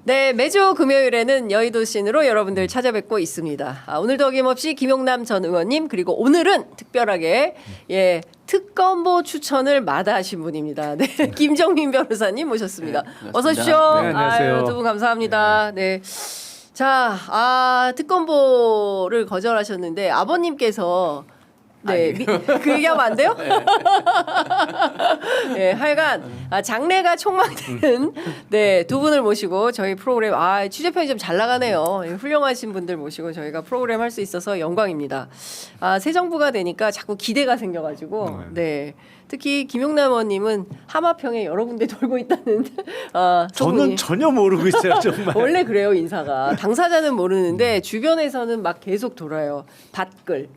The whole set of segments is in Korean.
네, 매주 금요일에는 여의도 씬으로 여러분들 찾아뵙고 있습니다. 오늘도 어김없이 김용남 전 의원님 그리고 오늘은 특별하게 특검보 추천을 마다하신 분입니다. 네, 김정민 변호사님 모셨습니다. 어서 오십시오. 네, 안녕하세요. 두 분 감사합니다. 네. 자, 특검보를 거절하셨는데 아버님께서 그 얘기하면 안 돼요? 네, 하여간 장래가 촉망되는 두 분을 모시고 저희 프로그램 취재 편의점 잘 나가네요. 훌륭하신 분들 모시고 저희가 프로그램 할 수 있어서 영광입니다. 새 정부가 되니까 자꾸 기대가 생겨가지고 특히 김용남 의원님은 하마평에 여러 군데 돌고 있다는 저는 전혀 모르고 있어요, 정말. 원래 그래요, 인사가. 당사자는 모르는데 주변에서는 막 계속 돌아요. 밭글.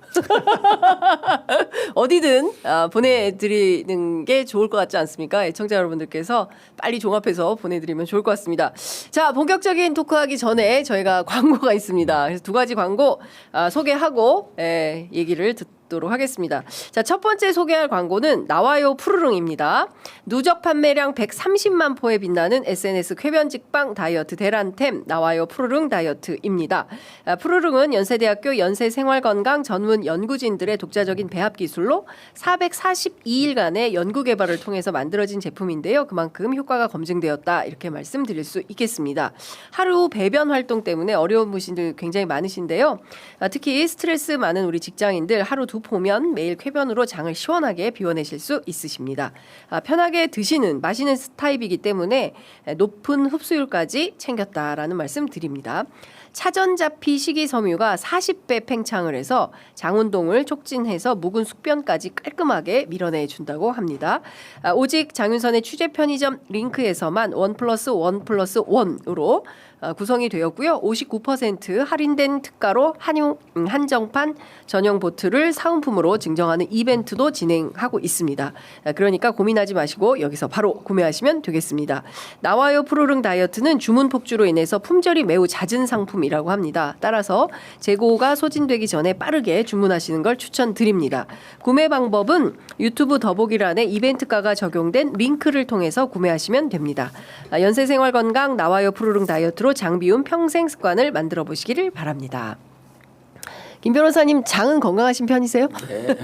어디든 보내드리는 게 좋을 것 같지 않습니까? 애청자 여러분들께서 빨리 종합해서 보내드리면 좋을 것 같습니다. 자, 본격적인 토크하기 전에 저희가 광고가 있습니다. 그래서 두 가지 광고 소개하고 얘기를 듣도록 하겠습니다. 자, 첫 번째 소개할 광고는 나와요 푸르릉입니다. 누적 판매량 130만 포에 빛나는 SNS 쾌변 직방 다이어트 대란템 나와요 푸르릉 다이어트입니다. 푸르릉은 연세대학교 연세생활건강 전문 연구진들의 독자적인 배합 기술로 442일간의 연구 개발을 통해서 만들어진 제품인데요. 그만큼 효과가 검증되었다 이렇게 말씀드릴 수 있겠습니다. 하루 배변 활동 때문에 어려운 분들 굉장히 많으신데요. 특히 스트레스 많은 우리 직장인들 하루 두 포면 매일 쾌변으로 장을 시원하게 비워내실 수 있으십니다. 편하게 드시는 마시는 타입이기 때문에 높은 흡수율까지 챙겼다라는 말씀 드립니다. 차전자피 식이섬유가 40배 팽창을 해서 장운동을 촉진해서 묵은 숙변까지 깔끔하게 밀어내 준다고 합니다. 오직 장윤선의 취재 편의점 링크에서만 1+1+1으로 구성이 되었고요. 59% 할인된 특가로 한정판 전용 보트를 사은품으로 증정하는 이벤트도 진행하고 있습니다. 그러니까 고민하지 마시고 여기서 바로 구매하시면 되겠습니다. 나와요 푸르릉 다이어트는 주문 폭주로 인해서 품절이 매우 잦은 상품이라고 합니다. 따라서 재고가 소진되기 전에 빠르게 주문하시는 걸 추천드립니다. 구매 방법은 유튜브 더보기란에 이벤트가가 적용된 링크를 통해서 구매하시면 됩니다. 연세생활건강 나와요 푸르릉 다이어트로 장비움 평생 습관을 만들어 보시기를 바랍니다. 김 변호사님 장은 건강하신 편이세요? 네.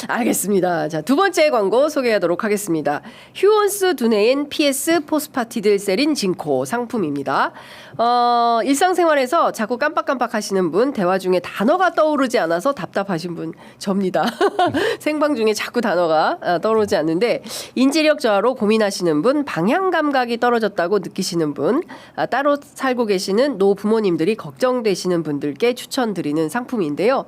알겠습니다. 자, 두 번째 광고 소개하도록 하겠습니다. 휴온스 두뇌인 PS 포스파티딜세린 징코 상품입니다. 일상생활에서 자꾸 깜빡깜빡 하시는 분, 대화 중에 단어가 떠오르지 않아서 답답하신 분 접니다. 생방 중에 자꾸 단어가 떠오르지 않는데 인지력 저하로 고민하시는 분, 방향 감각이 떨어졌다고 느끼시는 분, 따로 살고 계시는 노부모님들이 걱정되시는 분들께 추천드립니다. 드리는 상품인데요.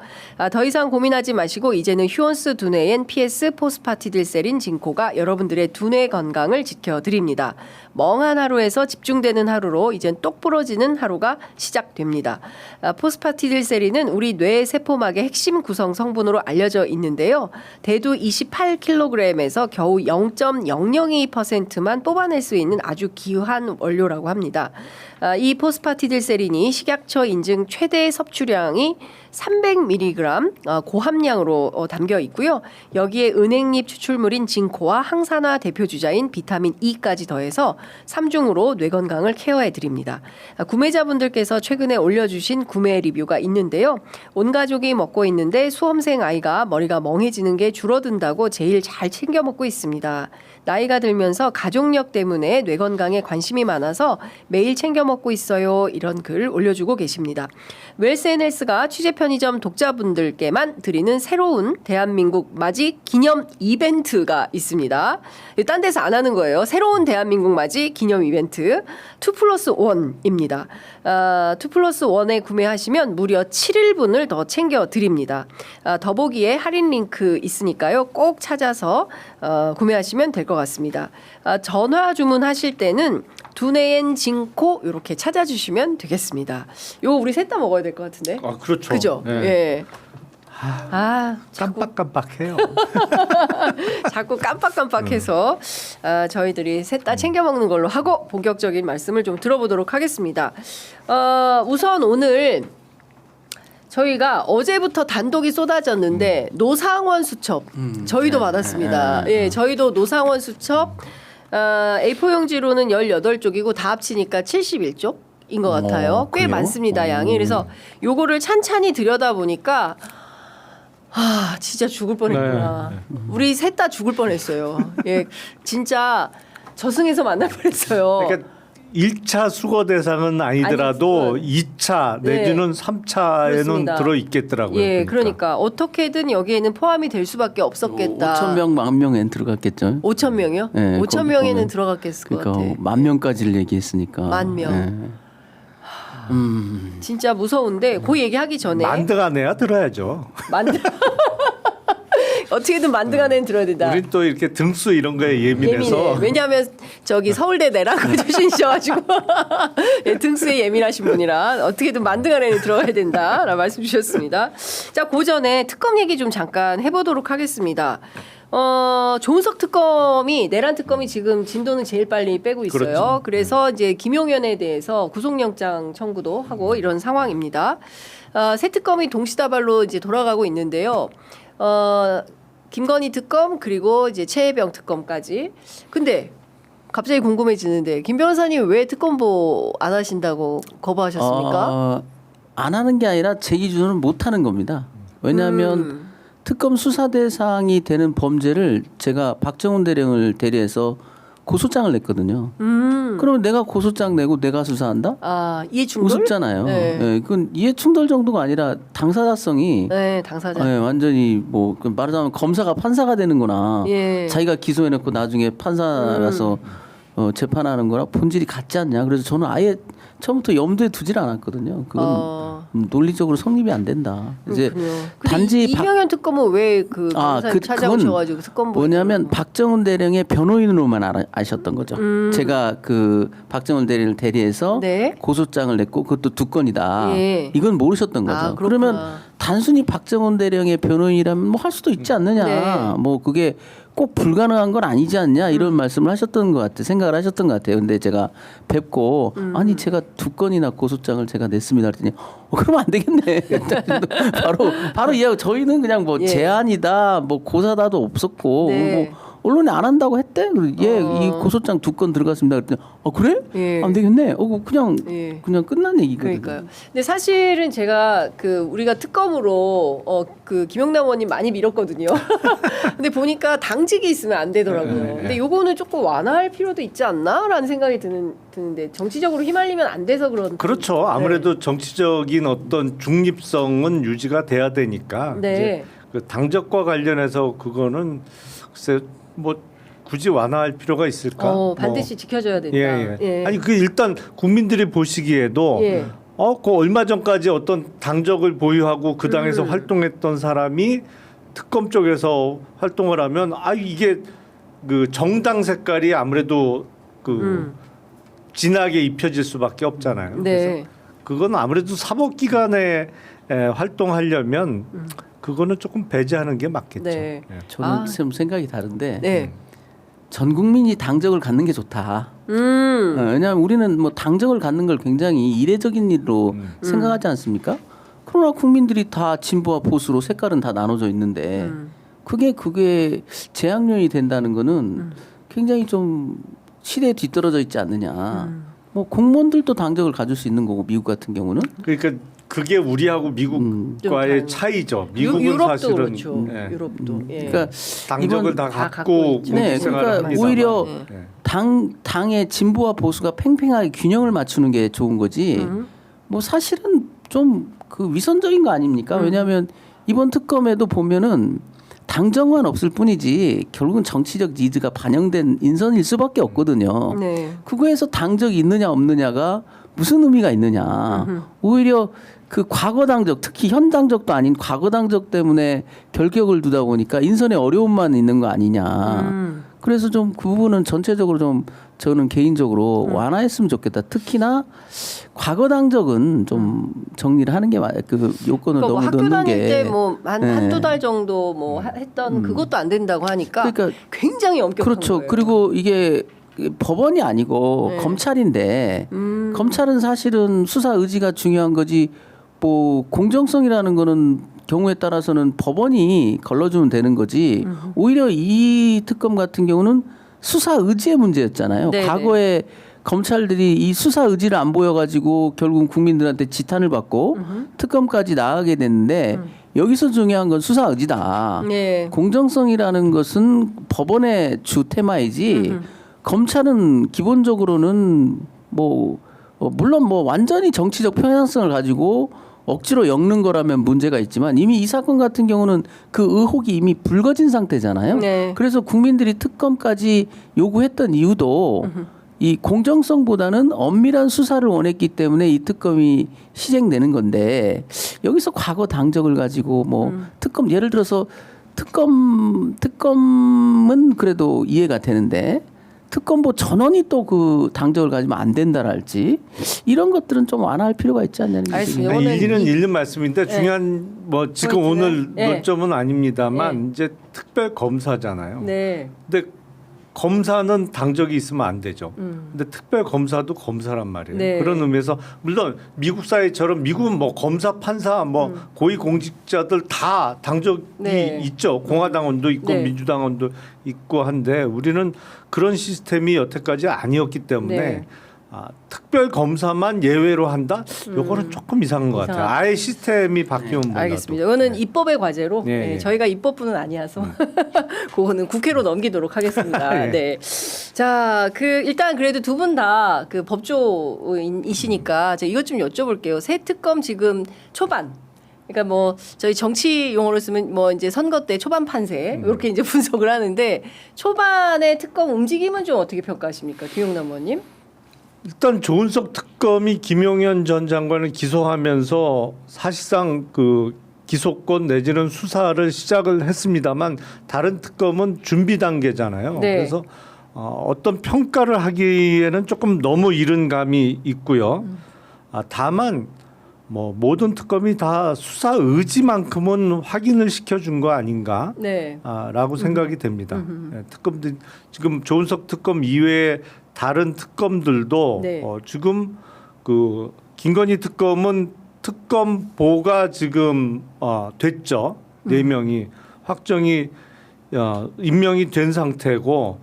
더 이상 고민하지 마시고 이제는 휴온스 두뇌엔 PS 포스파티딜세린 징코가 여러분들의 두뇌 건강을 지켜드립니다. 멍한 하루에서 집중되는 하루로 이젠 똑 부러지는 하루가 시작됩니다. 포스파티딜세린은 우리 뇌 세포막의 핵심 구성 성분으로 알려져 있는데요. 대두 28kg에서 겨우 0.002%만 뽑아낼 수 있는 아주 귀한 원료라고 합니다. 이 포스파티딜세린이 식약처 인증 최대 섭취량이 300mg 고함량으로 담겨 있고요. 여기에 은행잎 추출물인 징코와 항산화 대표 주자인 비타민 E까지 더해서 3중으로 뇌 건강을 케어해 드립니다. 구매자분들께서 최근에 올려주신 구매 리뷰가 있는데요. 온 가족이 먹고 있는데 수험생 아이가 머리가 멍해지는 게 줄어든다고 제일 잘 챙겨 먹고 있습니다. 나이가 들면서 가족력 때문에 뇌 건강에 관심이 많아서 매일 챙겨 먹고 있어요. 이런 글 올려주고 계십니다. 웰스NS가 취재 편의점 독자분들께만 드리는 새로운 대한민국 맞이 기념 이벤트가 있습니다. 딴 데서 안 하는 거예요. 새로운 대한민국 맞이 기념 이벤트 2+1입니다. 2+1에 구매하시면 무려 7일분을 더 챙겨 드립니다. 더보기에 할인 링크 있으니까요. 꼭 찾아서 구매하시면 될 것 같습니다. 전화 주문하실 때는 두뇌엔 징코 이렇게 찾아주시면 되겠습니다. 이거 우리 셋 다 먹어야 될 것 같은데. 그렇죠. 그죠? 네. 예. 깜빡깜빡해요. 자꾸 깜빡깜빡해서 저희들이 셋 다 챙겨 먹는 걸로 하고 본격적인 말씀을 좀 들어보도록 하겠습니다. 우선 오늘 저희가 어제부터 단독이 쏟아졌는데 노상원 수첩 저희도 받았습니다. 예, 저희도 노상원 수첩 A4 용지로는 18쪽이고 다 합치니까 71쪽인 것 같아요. 꽤 그래요? 많습니다, 양이. 그래서 요거를 찬찬히 들여다 보니까 진짜 죽을 뻔했구나. 우리 셋 다 죽을 뻔했어요. 예, 진짜 저승에서 만날 뻔했어요. 그러니까 1차 수거 대상은 아니더라도 아니, 2차 네. 내지는 3차에는 그렇습니다. 들어 있겠더라고요. 예, 그러니까 어떻게든 여기에는 포함이 될 수밖에 없었겠다. 5천 명, 10,000명엔 들어갔겠죠. 5천 명이요? 네, 5천 거기 명에는 보면. 들어갔겠을 그러니까 것 같아. 10,000명까지를 얘기했으니까. 10,000명. 예. 진짜 무서운데 그 얘기하기 전에 만드가내야 들어야죠. 만들 어떻게든 만드가내는 들어야 된다. 우린 또 이렇게 등수 이런 거에 예민해서 예민해. 왜냐하면 저기 서울대 내라고 출신이셔가지고 예, 등수에 예민하신 분이라 어떻게든 만드가내는 들어가야 된다라고 말씀 주셨습니다. 자, 그 전에 특검 얘기 좀 잠깐 해보도록 하겠습니다. 조은석 특검이 내란 특검이 지금 진도는 제일 빨리 빼고 있어요. 그렇죠. 그래서 이제 김용현에 대해서 구속영장 청구도 하고 이런 상황입니다. 새 특검이 동시다발로 이제 돌아가고 있는데요. 김건희 특검 그리고 이제 최혜병 특검까지. 근데 갑자기 궁금해지는데 김 변호사님 왜 특검보 안 하신다고 거부하셨습니까? 안 하는 게 아니라 제 기준으로는 못 하는 겁니다. 왜냐하면 특검 수사 대상이 되는 범죄를 제가 박정훈 대령을 대리해서 고소장을 냈거든요. 그러면 내가 고소장 내고 내가 수사한다? 이해충돌? 우습잖아요. 네. 예, 그건 이해충돌 정도가 아니라 당사자성이 네, 당사자. 예, 완전히 뭐 말하자면 검사가 판사가 되는거나 예. 자기가 기소해놓고 나중에 판사라서 재판하는 거랑 본질이 같지 않냐. 그래서 저는 아예 처음부터 염두에 두질 않았거든요. 그건 논리적으로 성립이 안 된다. 이제 그렇군요. 단지 이병현 특검은 왜그 변호사님 찾아오셔가지고 특검보 뭐냐면 박정훈 대령의 변호인으로만 아셨던 거죠. 제가 그 박정훈 대령을 대리해서 네. 고소장을 냈고 그것도 두 건이다. 예. 이건 모르셨던 거죠. 그렇구나. 그러면 단순히 박정훈 대령의 변호인이라면 뭐 할 수도 있지 않느냐. 네. 뭐 그게 꼭 불가능한 건 아니지 않냐 이런 말씀을 하셨던 것 같아요. 생각을 하셨던 것 같아요. 근데 제가 뵙고 아니 제가 두 건이나 고소장을 제가 냈습니다. 그랬더니 그러면 안 되겠네. 바로 이해하고 저희는 그냥 뭐 예. 제안이다 뭐 고사다도 없었고 네. 뭐 언론에 안 한다고 했대. 이 고소장 두 건 들어갔습니다. 그랬더니 그래? 예. 안 되겠네. 그냥 예. 그냥 끝난 얘기거든요. 그러니까요. 근데 사실은 제가 우리가 특검으로 그 김영남 의원님 많이 밀었거든요. 근데 보니까 당직이 있으면 안 되더라고요. 근데 요거는 조금 완화할 필요도 있지 않나라는 생각이 드는데 정치적으로 휘말리면 안 돼서 그런. 그렇죠. 아무래도 정치적인 어떤 중립성은 유지가 돼야 되니까 네. 이제 그 당적과 관련해서 그거는 글쎄 뭐 굳이 완화할 필요가 있을까? 반드시 지켜줘야 된다. 예. 아니 그 일단 국민들이 보시기에도 예. 그 얼마 전까지 어떤 당적을 보유하고 그 당에서 활동했던 사람이 특검 쪽에서 활동을 하면 이게 그 정당 색깔이 아무래도 그 진하게 입혀질 수밖에 없잖아요. 네. 그래서 그건 아무래도 사법기관에 활동하려면 그거는 조금 배제하는 게 맞겠죠. 네. 예. 저는 좀 생각이 다른데 네. 전 국민이 당적을 갖는 게 좋다. 왜냐하면 우리는 뭐 당적을 갖는 걸 굉장히 이례적인 일로 생각하지 않습니까? 그러나 국민들이 다 진보와 보수로 색깔은 다 나눠져 있는데 그게 재앙론이 된다는 거는 굉장히 좀 시대에 뒤떨어져 있지 않느냐. 뭐 공무원들도 당적을 가질 수 있는 거고 미국 같은 경우는 그러니까 그게 우리하고 미국과의 좀 차이죠. 미국은 유럽도 사실은 그렇죠. 예. 유럽도. 예. 그러니까 당적을 이번 다 다 갖고 갖고 있죠. 네, 생활을 그러니까 합니다만. 오히려 예. 당의 진보와 보수가 팽팽하게 균형을 맞추는 게 좋은 거지. 뭐 사실은 좀 그 위선적인 거 아닙니까? 왜냐하면 이번 특검에도 보면은 당정만 없을 뿐이지 결국은 정치적 니즈가 반영된 인선일 수밖에 없거든요. 네. 그거에서 당적이 있느냐 없느냐가 무슨 의미가 있느냐. 오히려 그 과거 당적, 특히 현 당적도 아닌 과거 당적 때문에 결격을 두다 보니까 인선에 어려움만 있는 거 아니냐. 그래서 좀 그 부분은 전체적으로 좀 저는 개인적으로 완화했으면 좋겠다. 특히나 과거 당적은 좀 정리를 하는 게 그 요건을 그러니까 너무 학교 넣는 다닐 게 때 뭐 네. 한두 달 정도 뭐 했던 그것도 안 된다고 하니까 그러니까 굉장히 엄격한 그렇죠. 거예요. 그리고 이게 법원이 아니고 네. 검찰인데 검찰은 사실은 수사 의지가 중요한 거지 뭐 공정성이라는 거는 경우에 따라서는 법원이 걸러주면 되는 거지 오히려 이 특검 같은 경우는 수사 의지의 문제였잖아요. 네네. 과거에 검찰들이 이 수사 의지를 안 보여가지고 결국 국민들한테 지탄을 받고 특검까지 나가게 됐는데 여기서 중요한 건 수사 의지다. 네. 공정성이라는 것은 법원의 주 테마이지 검찰은 기본적으로는 물론 완전히 정치적 편향성을 가지고 억지로 엮는 거라면 문제가 있지만 이미 이 사건 같은 경우는 그 의혹이 이미 불거진 상태잖아요. 네. 그래서 국민들이 특검까지 요구했던 이유도 이 공정성보다는 엄밀한 수사를 원했기 때문에 이 특검이 시행되는 건데 여기서 과거 당적을 가지고 특검 예를 들어서 특검은 그래도 이해가 되는데 특검보 전원이 또 그 당적을 가지면 안 된다랄지 이런 것들은 좀 완화할 필요가 있지 않냐는 얘기죠. 알겠습니다. 네, 이거는 일리는 일리는 말씀인데 중요한 지금 포인트는? 오늘 네. 논점은 아닙니다만 이제 특별 검사잖아요. 네. 근데 검사는 당적이 있으면 안 되죠. 근데 특별 검사도 검사란 말이에요. 네. 그런 의미에서 물론 미국 사회처럼 미국은 검사, 판사, 고위 공직자들 다 당적이 네. 있죠. 공화당원도 있고 네. 민주당원도 있고 한데 우리는 그런 시스템이 여태까지 아니었기 때문에 네. 특별 검사만 예외로 한다? 요거는 조금 이상한 것 같아요. 이상하다. 아예 시스템이 바뀌면 몰라도. 알겠습니다. 이거는 입법의 과제로 예, 네, 예. 저희가 입법부는 아니어서 그거는 국회로 넘기도록 하겠습니다. 예. 네. 자, 일단 그래도 두 분 다 그 법조이시니까 제가 이것 좀 여쭤볼게요. 새 특검 지금 초반. 그러니까 저희 정치 용어로 쓰면 이제 선거 때 초반 판세 이렇게 이제 분석을 하는데 초반의 특검 움직임은 좀 어떻게 평가하십니까, 김용남 의원님? 일단 조은석 특검이 김용현 전 장관을 기소하면서 사실상 그 기소권 내지는 수사를 시작을 했습니다만 다른 특검은 준비 단계잖아요. 네. 그래서 어떤 평가를 하기에는 조금 너무 이른 감이 있고요. 다만 모든 특검이 다 수사 의지만큼은 확인을 시켜준 거 아닌가? 네. 라고 생각이 됩니다. 예, 특검들 지금 조은석 특검 이외에 다른 특검들도 네. 지금 그 김건희 특검은 특검보가 지금 됐죠. 4명이 확정이 임명이 된 상태고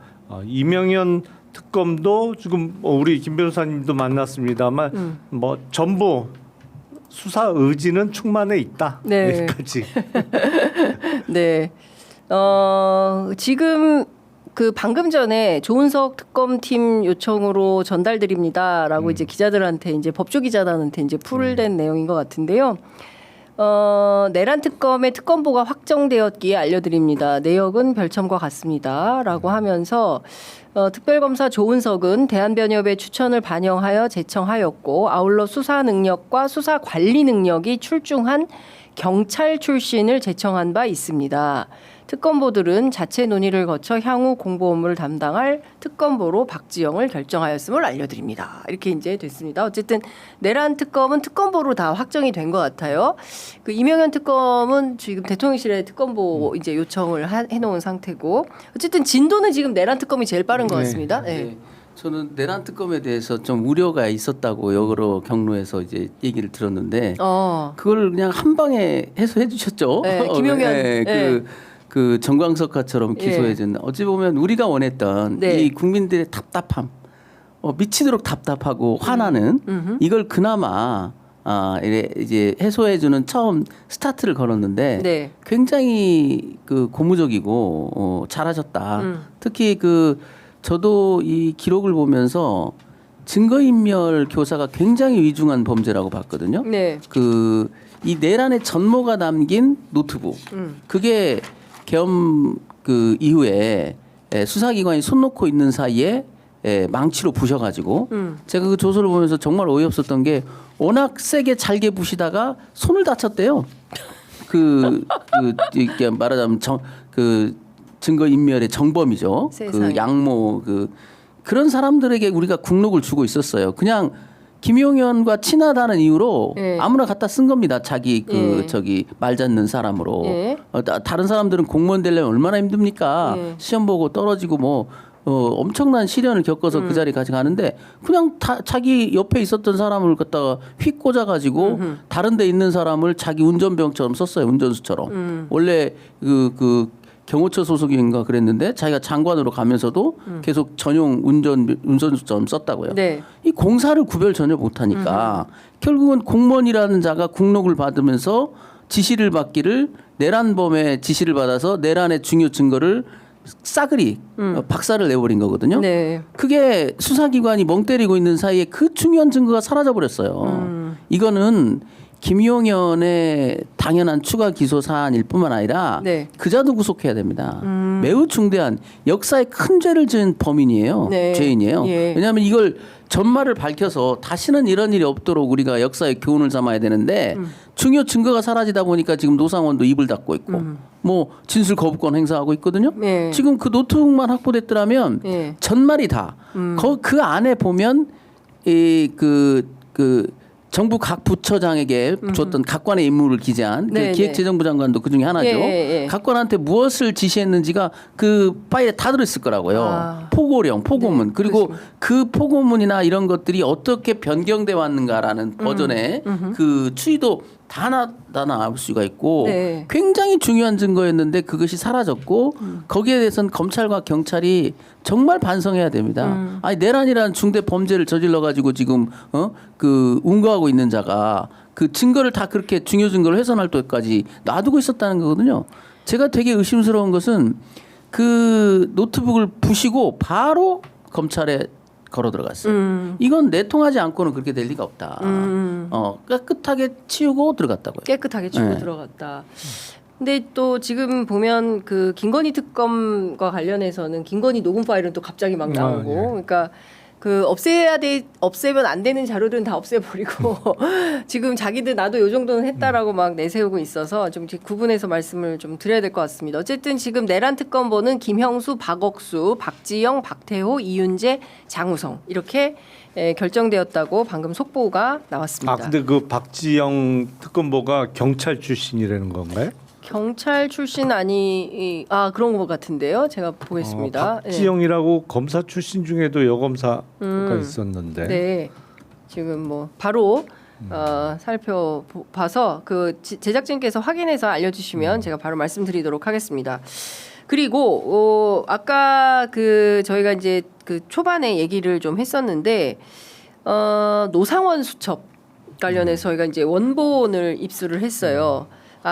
이명현 특검도 지금 우리 김 변호사님도 만났습니다만 전부 수사 의지는 충만해 있다. 네. 여기까지. 네. 지금 방금 전에 조은석 특검팀 요청으로 전달드립니다라고 이제 기자들한테 이제 법조 기자단한테 이제 풀된 내용인 것 같은데요. 내란 특검의 특검보가 확정되었기에 알려드립니다. 내역은 별첨과 같습니다라고 하면서 특별검사 조은석은 대한변협의 추천을 반영하여 제청하였고 아울러 수사 능력과 수사 관리 능력이 출중한 경찰 출신을 제청한 바 있습니다. 특검보들은 자체 논의를 거쳐 향후 공보 업무를 담당할 특검보로 박지영을 결정하였음을 알려드립니다. 이렇게 이제 됐습니다. 어쨌든 내란 특검은 특검보로 다 확정이 된 것 같아요. 그 이명현 특검은 지금 대통령실에 특검보 이제 요청을 해놓은 상태고 어쨌든 진도는 지금 내란 특검이 제일 빠른 것 같습니다. 네. 네. 저는 내란 특검에 대해서 좀 우려가 있었다고 여러 경로에서 이제 얘기를 들었는데 그걸 그냥 한 방에 해소해 주셨죠. 네, 김용현. 네, 네. 그 정광석화처럼 기소해준 어찌 보면 우리가 원했던 네. 이 국민들의 답답함, 미치도록 답답하고 화나는 이걸 그나마 이제 해소해주는 처음 스타트를 걸었는데 네. 굉장히 그 고무적이고 잘하셨다. 특히 저도 이 기록을 보면서 증거인멸 교사가 굉장히 위중한 범죄라고 봤거든요. 네. 이 내란의 전모가 남긴 노트북 그게 계엄 이후에 수사기관이 손 놓고 있는 사이에 망치로 부셔가지고 제가 그 조서를 보면서 정말 어이없었던 게 워낙 세게 잘게 부시다가 손을 다쳤대요. 이게 말하자면 증거인멸의 정범이죠. 세상에. 양모 그런 사람들에게 우리가 국록을 주고 있었어요. 그냥 김용현과 친하다는 이유로 네. 아무나 갖다 쓴 겁니다. 자기 네. 말 잡는 사람으로. 네. 다른 사람들은 공무원 되려면 얼마나 힘듭니까? 네. 시험 보고 떨어지고 엄청난 시련을 겪어서 그 자리까지 가는데 그냥 자기 옆에 있었던 사람을 갖다가 휙 꽂아가지고 다른 데 있는 사람을 자기 운전병처럼 썼어요. 운전수처럼. 원래 경호처 소속인가 그랬는데 자기가 장관으로 가면서도 계속 전용 운전수점 썼다고요. 네. 이 공사를 구별 전혀 못하니까 결국은 공무원이라는 자가 국록을 받으면서 지시를 받기를 내란범의 지시를 받아서 내란의 중요 증거를 싸그리 박살을 내버린 거거든요. 네. 그게 수사기관이 멍 때리고 있는 사이에 그 중요한 증거가 사라져 버렸어요. 이거는 김용현의 당연한 추가 기소 사안일 뿐만 아니라 네. 그자도 구속해야 됩니다. 매우 중대한 역사에 큰 죄를 지은 범인이에요. 네. 죄인이에요. 예. 왜냐하면 이걸 전말을 밝혀서 다시는 이런 일이 없도록 우리가 역사의 교훈을 삼아야 되는데 중요 증거가 사라지다 보니까 지금 노상원도 입을 닫고 있고 뭐 진술 거부권 행사하고 있거든요. 네. 지금 그 노트북만 확보됐더라면 네. 전말이 다 그 안에 보면 그 정부 각 부처장에게 줬던 각관의 임무를 기재한 네, 그 기획재정부 장관도 그 중에 하나죠. 예, 예. 각관한테 무엇을 지시했는지가 그 파일에 다 들어있을 거라고요. 아. 포고령, 포고문. 네, 그리고 그렇습니다. 그 포고문이나 이런 것들이 어떻게 변경돼 왔는가라는 버전의 그 추이도 다 나올 수가 있고 네. 굉장히 중요한 증거였는데 그것이 사라졌고 거기에 대해서는 검찰과 경찰이 정말 반성해야 됩니다. 아니 내란이라는 중대 범죄를 저질러 가지고 지금 그 운거하고 있는 자가 그 증거를 다 그렇게 중요 증거를 훼손할 때까지 놔두고 있었다는 거거든요. 제가 되게 의심스러운 것은 그 노트북을 부시고 바로 검찰에 걸어 들어갔어요. 이건 내통하지 않고는 그렇게 될 리가 없다. 깨끗하게 치우고 들어갔다고요. 깨끗하게 치고 네. 들어갔다. 근데 또 지금 보면 그 김건희 특검과 관련해서는 김건희 녹음 파일은 또 갑자기 막 나오고, 예. 그러니까 그 없애면 안 되는 자료들은 다 없애버리고 지금 자기들 나도 요 정도는 했다라고 막 내세우고 있어서 좀 구분해서 말씀을 좀 드려야 될 것 같습니다. 어쨌든 지금 내란 특검보는 김형수, 박억수, 박지영, 박태호, 이윤재, 장우성 이렇게 결정되었다고 방금 속보가 나왔습니다. 아 근데 그 박지영 특검보가 경찰 출신이라는 건가요? 경찰 출신 그런 것 같은데요. 제가 보겠습니다. 박지영이라고 검사 출신 중에도 여검사가 있었는데. 네, 지금 뭐 바로 살펴봐서 그 제작진께서 확인해서 알려주시면 제가 바로 말씀드리도록 하겠습니다. 그리고 아까 그 저희가 이제 그 초반에 얘기를 좀 했었는데 노상원 수첩 관련해서 저희가 이제 원본을 입수를 했어요.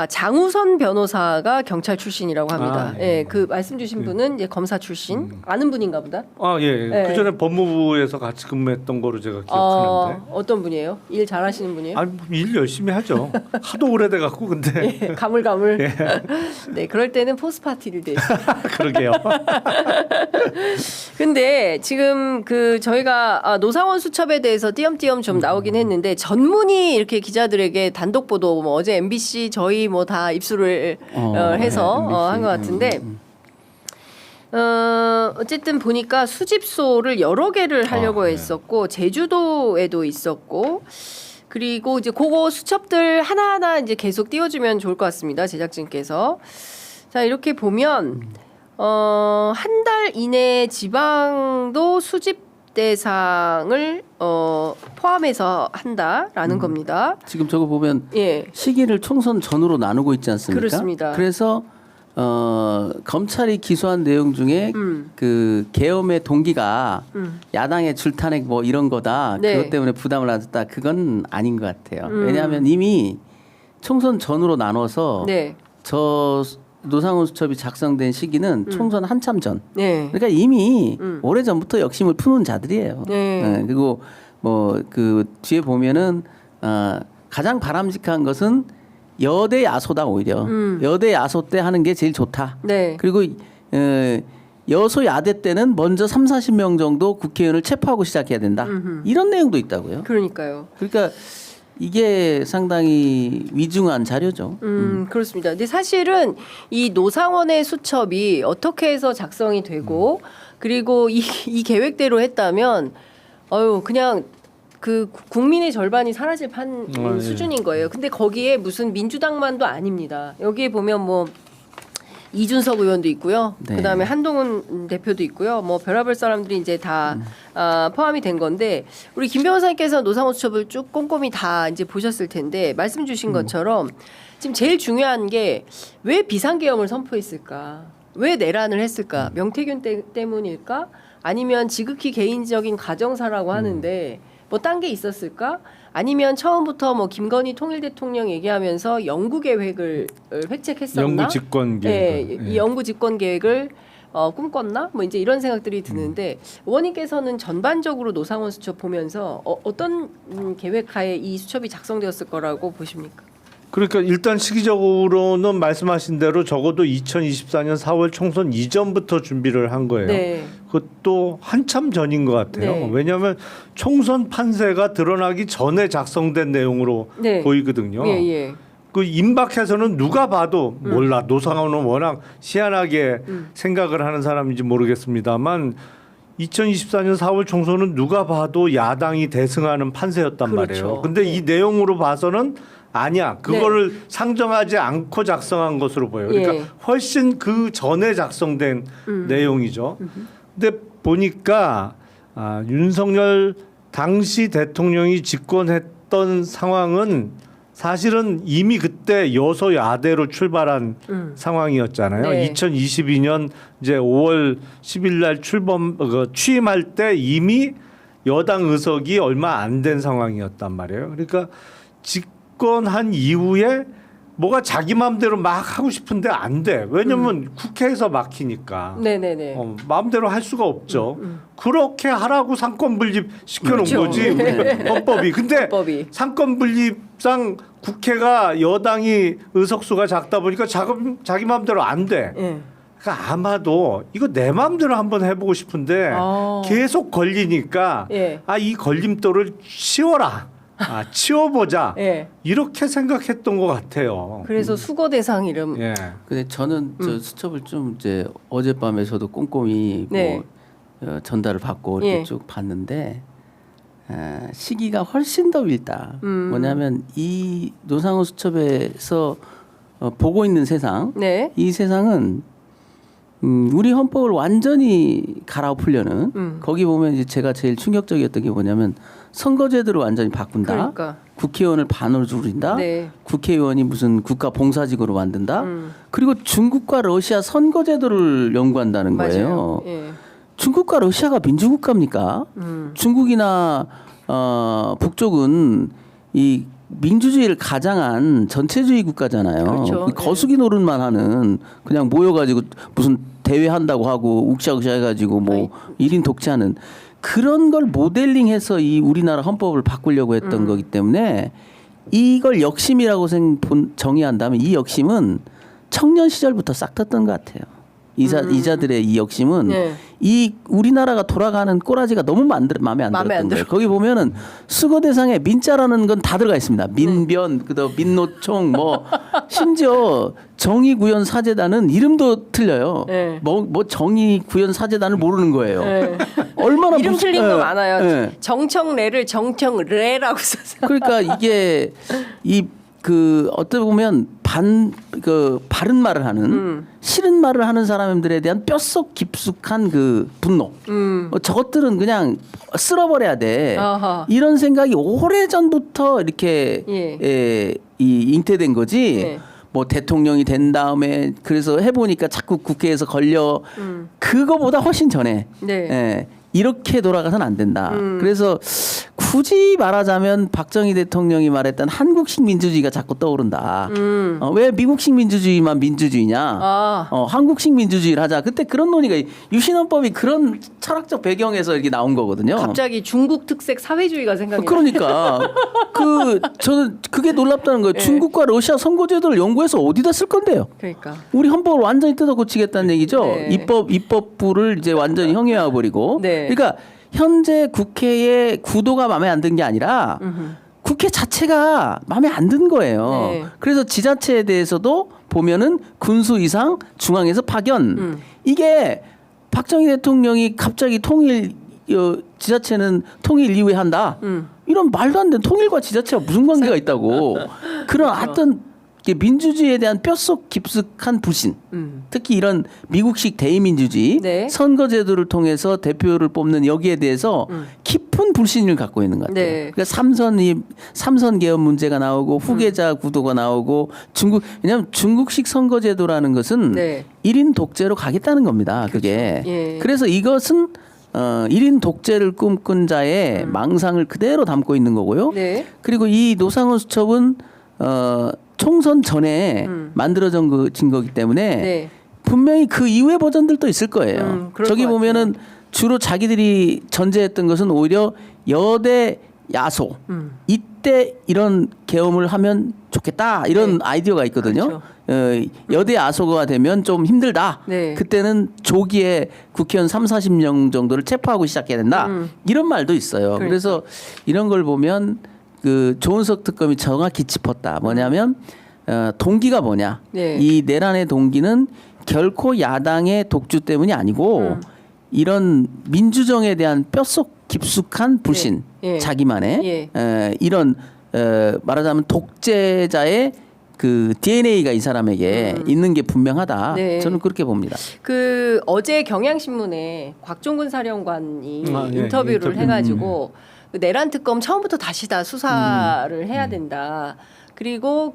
장우선 변호사가 경찰 출신이라고 합니다. 예. 그 말씀 주신 분은 이제 검사 출신 아는 분인가 보다. 예. 네. 그 전에 법무부에서 같이 근무했던 거로 제가 기억하는데. 어떤 분이에요? 일 잘하시는 분이에요? 일 열심히 하죠. 하도 오래돼 갖고 근데. 예, 가물가물. 네, 그럴 때는 포스 파티를 대죠. 그러게요. 근데 지금 그 저희가 노상원 수첩에 대해서 띄엄띄엄 좀 나오긴 했는데 전문의 이렇게 기자들에게 단독 보도 뭐 어제 MBC 저희 뭐 다 입수를 해서 한 것 같은데 어쨌든 보니까 수집소를 여러 개를 하려고 했었고 제주도에도 있었고 그리고 이제 그거 수첩들 하나하나 이제 계속 띄워주면 좋을 것 같습니다. 제작진께서. 자, 이렇게 보면 한 달 이내 지방도 수집 대상을 포함해서 한다라는 겁니다. 지금 저거 보면 예. 시기를 총선 전으로 나누고 있지 않습니까? 그렇습니다. 그래서 검찰이 기소한 내용 중에 그 계엄의 동기가 야당의 줄탄핵 뭐 이런 거다. 네. 그것 때문에 부담을 가졌다. 그건 아닌 것 같아요. 왜냐하면 이미 총선 전으로 나눠서 네. 저 노상원 수첩이 작성된 시기는 총선 한참 전. 네. 그러니까 이미 오래 전부터 역심을 푸는 자들이에요. 네. 그리고 뭐 그 뒤에 보면은 가장 바람직한 것은 여대 야소다 오히려 여대 야소 때 하는 게 제일 좋다. 네. 그리고 여소 야대 때는 먼저 30-40명 정도 국회의원을 체포하고 시작해야 된다. 이런 내용도 있다고요. 그러니까요. 그러니까 이게 상당히 위중한 자료죠. 그렇습니다. 근데 사실은 이 노상원의 수첩이 어떻게 해서 작성이 되고 그리고 이 계획대로 했다면 그냥 그 국민의 절반이 사라질 수준인 거예요. 근데 거기에 무슨 민주당만도 아닙니다. 여기에 보면 뭐 이준석 의원도 있고요. 네. 그다음에 한동훈 대표도 있고요. 뭐 별의별 사람들이 이제 다 포함이 된 건데 우리 김 변호사님께서 노상원 수첩을 쭉 꼼꼼히 다 이제 보셨을 텐데 말씀 주신 것처럼 지금 제일 중요한 게 왜 비상계엄을 선포했을까? 왜 내란을 했을까? 명태균 때문일까? 아니면 지극히 개인적인 가정사라고 하는데 뭐 딴 게 있었을까? 아니면 처음부터 뭐 김건희 통일 대통령 얘기하면서 영구 계획을 획책했었나? 영구 집권 계획. 이 영구 집권 계획을 꿈꿨나? 뭐 이제 이런 생각들이 드는데 의원님께서는 전반적으로 노상원 수첩 보면서 어떤 계획하에 이 수첩이 작성되었을 거라고 보십니까? 그러니까 일단 시기적으로는 말씀하신 대로 적어도 2024년 4월 총선 이전부터 준비를 한 거예요. 네. 그것도 한참 전인 것 같아요. 네. 왜냐하면 총선 판세가 드러나기 전에 작성된 내용으로 네. 보이거든요. 예. 그 임박해서는 누가 봐도 몰라. 노상원은 워낙 희한하게 생각을 하는 사람인지 모르겠습니다만 2024년 4월 총선은 누가 봐도 야당이 대승하는 판세였단 그렇죠. 말이에요. 근데 네. 이 내용으로 봐서는 아니야. 그거를 상정하지 않고 작성한 것으로 보여요. 그러니까 예. 훨씬 그 전에 작성된 내용이죠. 근데 보니까 윤석열 당시 대통령이 집권했던 상황은 사실은 이미 그때 여소야대로 출발한 상황이었잖아요. 네. 2022년 이제 5월 10일 날 취임할 때 이미 여당 의석이 얼마 안 된 상황이었단 말이에요. 그러니까 집권한 이후에 뭐가 자기 마음대로 막 하고 싶은데 안 돼. 왜냐면 국회에서 막히니까. 네네네. 마음대로 할 수가 없죠. 그렇게 하라고 상권 분립 시켜놓은 그렇죠. 거지 우리 헌법이. 근데 헌법이. 상권 분립상 국회가 여당이 의석수가 작다 보니까 자기 마음대로 안 돼. 예. 그러니까 아마도 이거 내 마음대로 한번 해보고 싶은데 계속 걸리니까 예. 이 걸림돌을 치워라. 치워보자. 예. 이렇게 생각했던 것 같아요. 그래서 수거 대상 이름. 예. 근데 저는 저 수첩을 좀 이제 어젯밤에 저도 꼼꼼히 네. 뭐 전달을 받고 이렇게 예. 쭉 봤는데 시기가 훨씬 더 밀다. 뭐냐면 이 노상원 수첩에서 보고 있는 세상, 네. 이 세상은 우리 헌법을 완전히 갈아엎으려는 거기 보면 이제 제가 제일 충격적이었던 게 뭐냐면 선거제도를 완전히 바꾼다. 그러니까. 국회의원을 반으로 줄인다. 네. 국회의원이 무슨 국가 봉사직으로 만든다. 그리고 중국과 러시아 선거제도를 연구한다는 거예요. 맞아요. 예. 중국과 러시아가 민주국가입니까? 중국이나 북쪽은 이 민주주의를 가장한 전체주의 국가잖아요. 그렇죠. 거수기 노릇만 하는 그냥 모여가지고 무슨 대회 한다고 하고 욱샤욱샤 해가지고 뭐 1인 독재하는 그런 걸 모델링해서 이 우리나라 헌법을 바꾸려고 했던 거기 때문에 이걸 역심이라고 정의한다면 이 역심은 청년 시절부터 싹 텄던 것 같아요. 이자들의 이 역심은 네. 이 우리나라가 돌아가는 꼬라지가 너무 마음에 안 들었던 거예요. 거기 보면은 수거 대상에 민자라는 건 다 들어가 있습니다. 민변, 그다음 민노총, 뭐 심지어 정의구현 사재단은 이름도 틀려요. 네. 뭐 정의구현 사재단을 모르는 거예요. 네. 얼마나 이름 틀린 거 예, 많아요. 예. 정청래를 정청래라고 써서. 그러니까 이게 어떻게 보면 바른 말을 하는 싫은 말을 하는 사람들에 대한 뼛속 깊숙한 그 분노. 저것들은 그냥 쓸어버려야 돼. 아하. 이런 생각이 오래 전부터 이렇게 잉태된 거지. 예. 뭐 대통령이 된 다음에 그래서 해보니까 자꾸 국회에서 걸려. 그거보다 훨씬 전에. 네. 예. 이렇게 돌아가서는 안 된다. 그래서 굳이 말하자면 박정희 대통령이 말했던 한국식 민주주의가 자꾸 떠오른다. 왜 미국식 민주주의만 민주주의냐? 한국식 민주주의를 하자. 그때 그런 논의가 유신헌법이 그런 철학적 배경에서 이렇게 나온 거거든요. 갑자기 중국 특색 사회주의가 생각이 나요. 그러니까 저는 그게 놀랍다는 거예요. 네. 중국과 러시아 선거제도를 연구해서 어디다 쓸 건데요? 그러니까. 우리 헌법을 완전히 뜯어 고치겠다는 얘기죠. 네. 입법부를 이제 완전히 형해화 버리고. 네. 그러니까 현재 국회의 구도가 마음에 안 든 게 아니라 국회 자체가 마음에 안 든 거예요. 네. 그래서 지자체에 대해서도 보면은 군수 이상 중앙에서 파견. 이게 박정희 대통령이 갑자기 지자체는 통일 이후에 한다. 이런 말도 안 되는 통일과 지자체가 무슨 관계가 있다고. 그런 어떤 민주주의에 대한 뼛속 깊숙한 불신, 특히 이런 미국식 대의민주주의 네. 선거제도를 통해서 대표를 뽑는 여기에 대해서 깊은 불신을 갖고 있는 것 같아요. 네. 그러니까 삼선 개헌 문제가 나오고 후계자 구도가 나오고 왜냐하면 중국식 선거제도라는 것은 네. 1인 독재로 가겠다는 겁니다. 그게. 예. 그래서 이것은 1인 독재를 꿈꾼 자의 망상을 그대로 담고 있는 거고요. 네. 그리고 이 노상원 수첩은 총선 전에 만들어진 거기 때문에 네. 분명히 그 이후의 버전들도 있을 거예요. 그럴 저기 것 보면은 주로 자기들이 전제했던 것은 오히려 여대 야소 이때 이런 계엄을 하면 좋겠다 이런 아이디어가 있거든요. 그렇죠. 여대 야소가 되면 좀 힘들다. 네. 그때는 조기에 국회의원 30-40명 정도를 체포하고 시작해야 된다. 이런 말도 있어요. 그러니까. 그래서 이런 걸 보면 그 조은석 특검이 정확히 짚었다. 뭐냐면 동기가 뭐냐. 네. 이 내란의 동기는 결코 야당의 독주 때문이 아니고 이런 민주정에 대한 뼛속 깊숙한 불신, 예. 예. 자기만의 예. 이런 말하자면 독재자의 그 DNA가 이 사람에게 있는 게 분명하다. 네. 저는 그렇게 봅니다. 그 어제 경향신문에 곽종근 사령관이 예, 인터뷰를 인터뷰. 해가지고 그 내란 특검 처음부터 다시 다 수사를 해야 된다. 그리고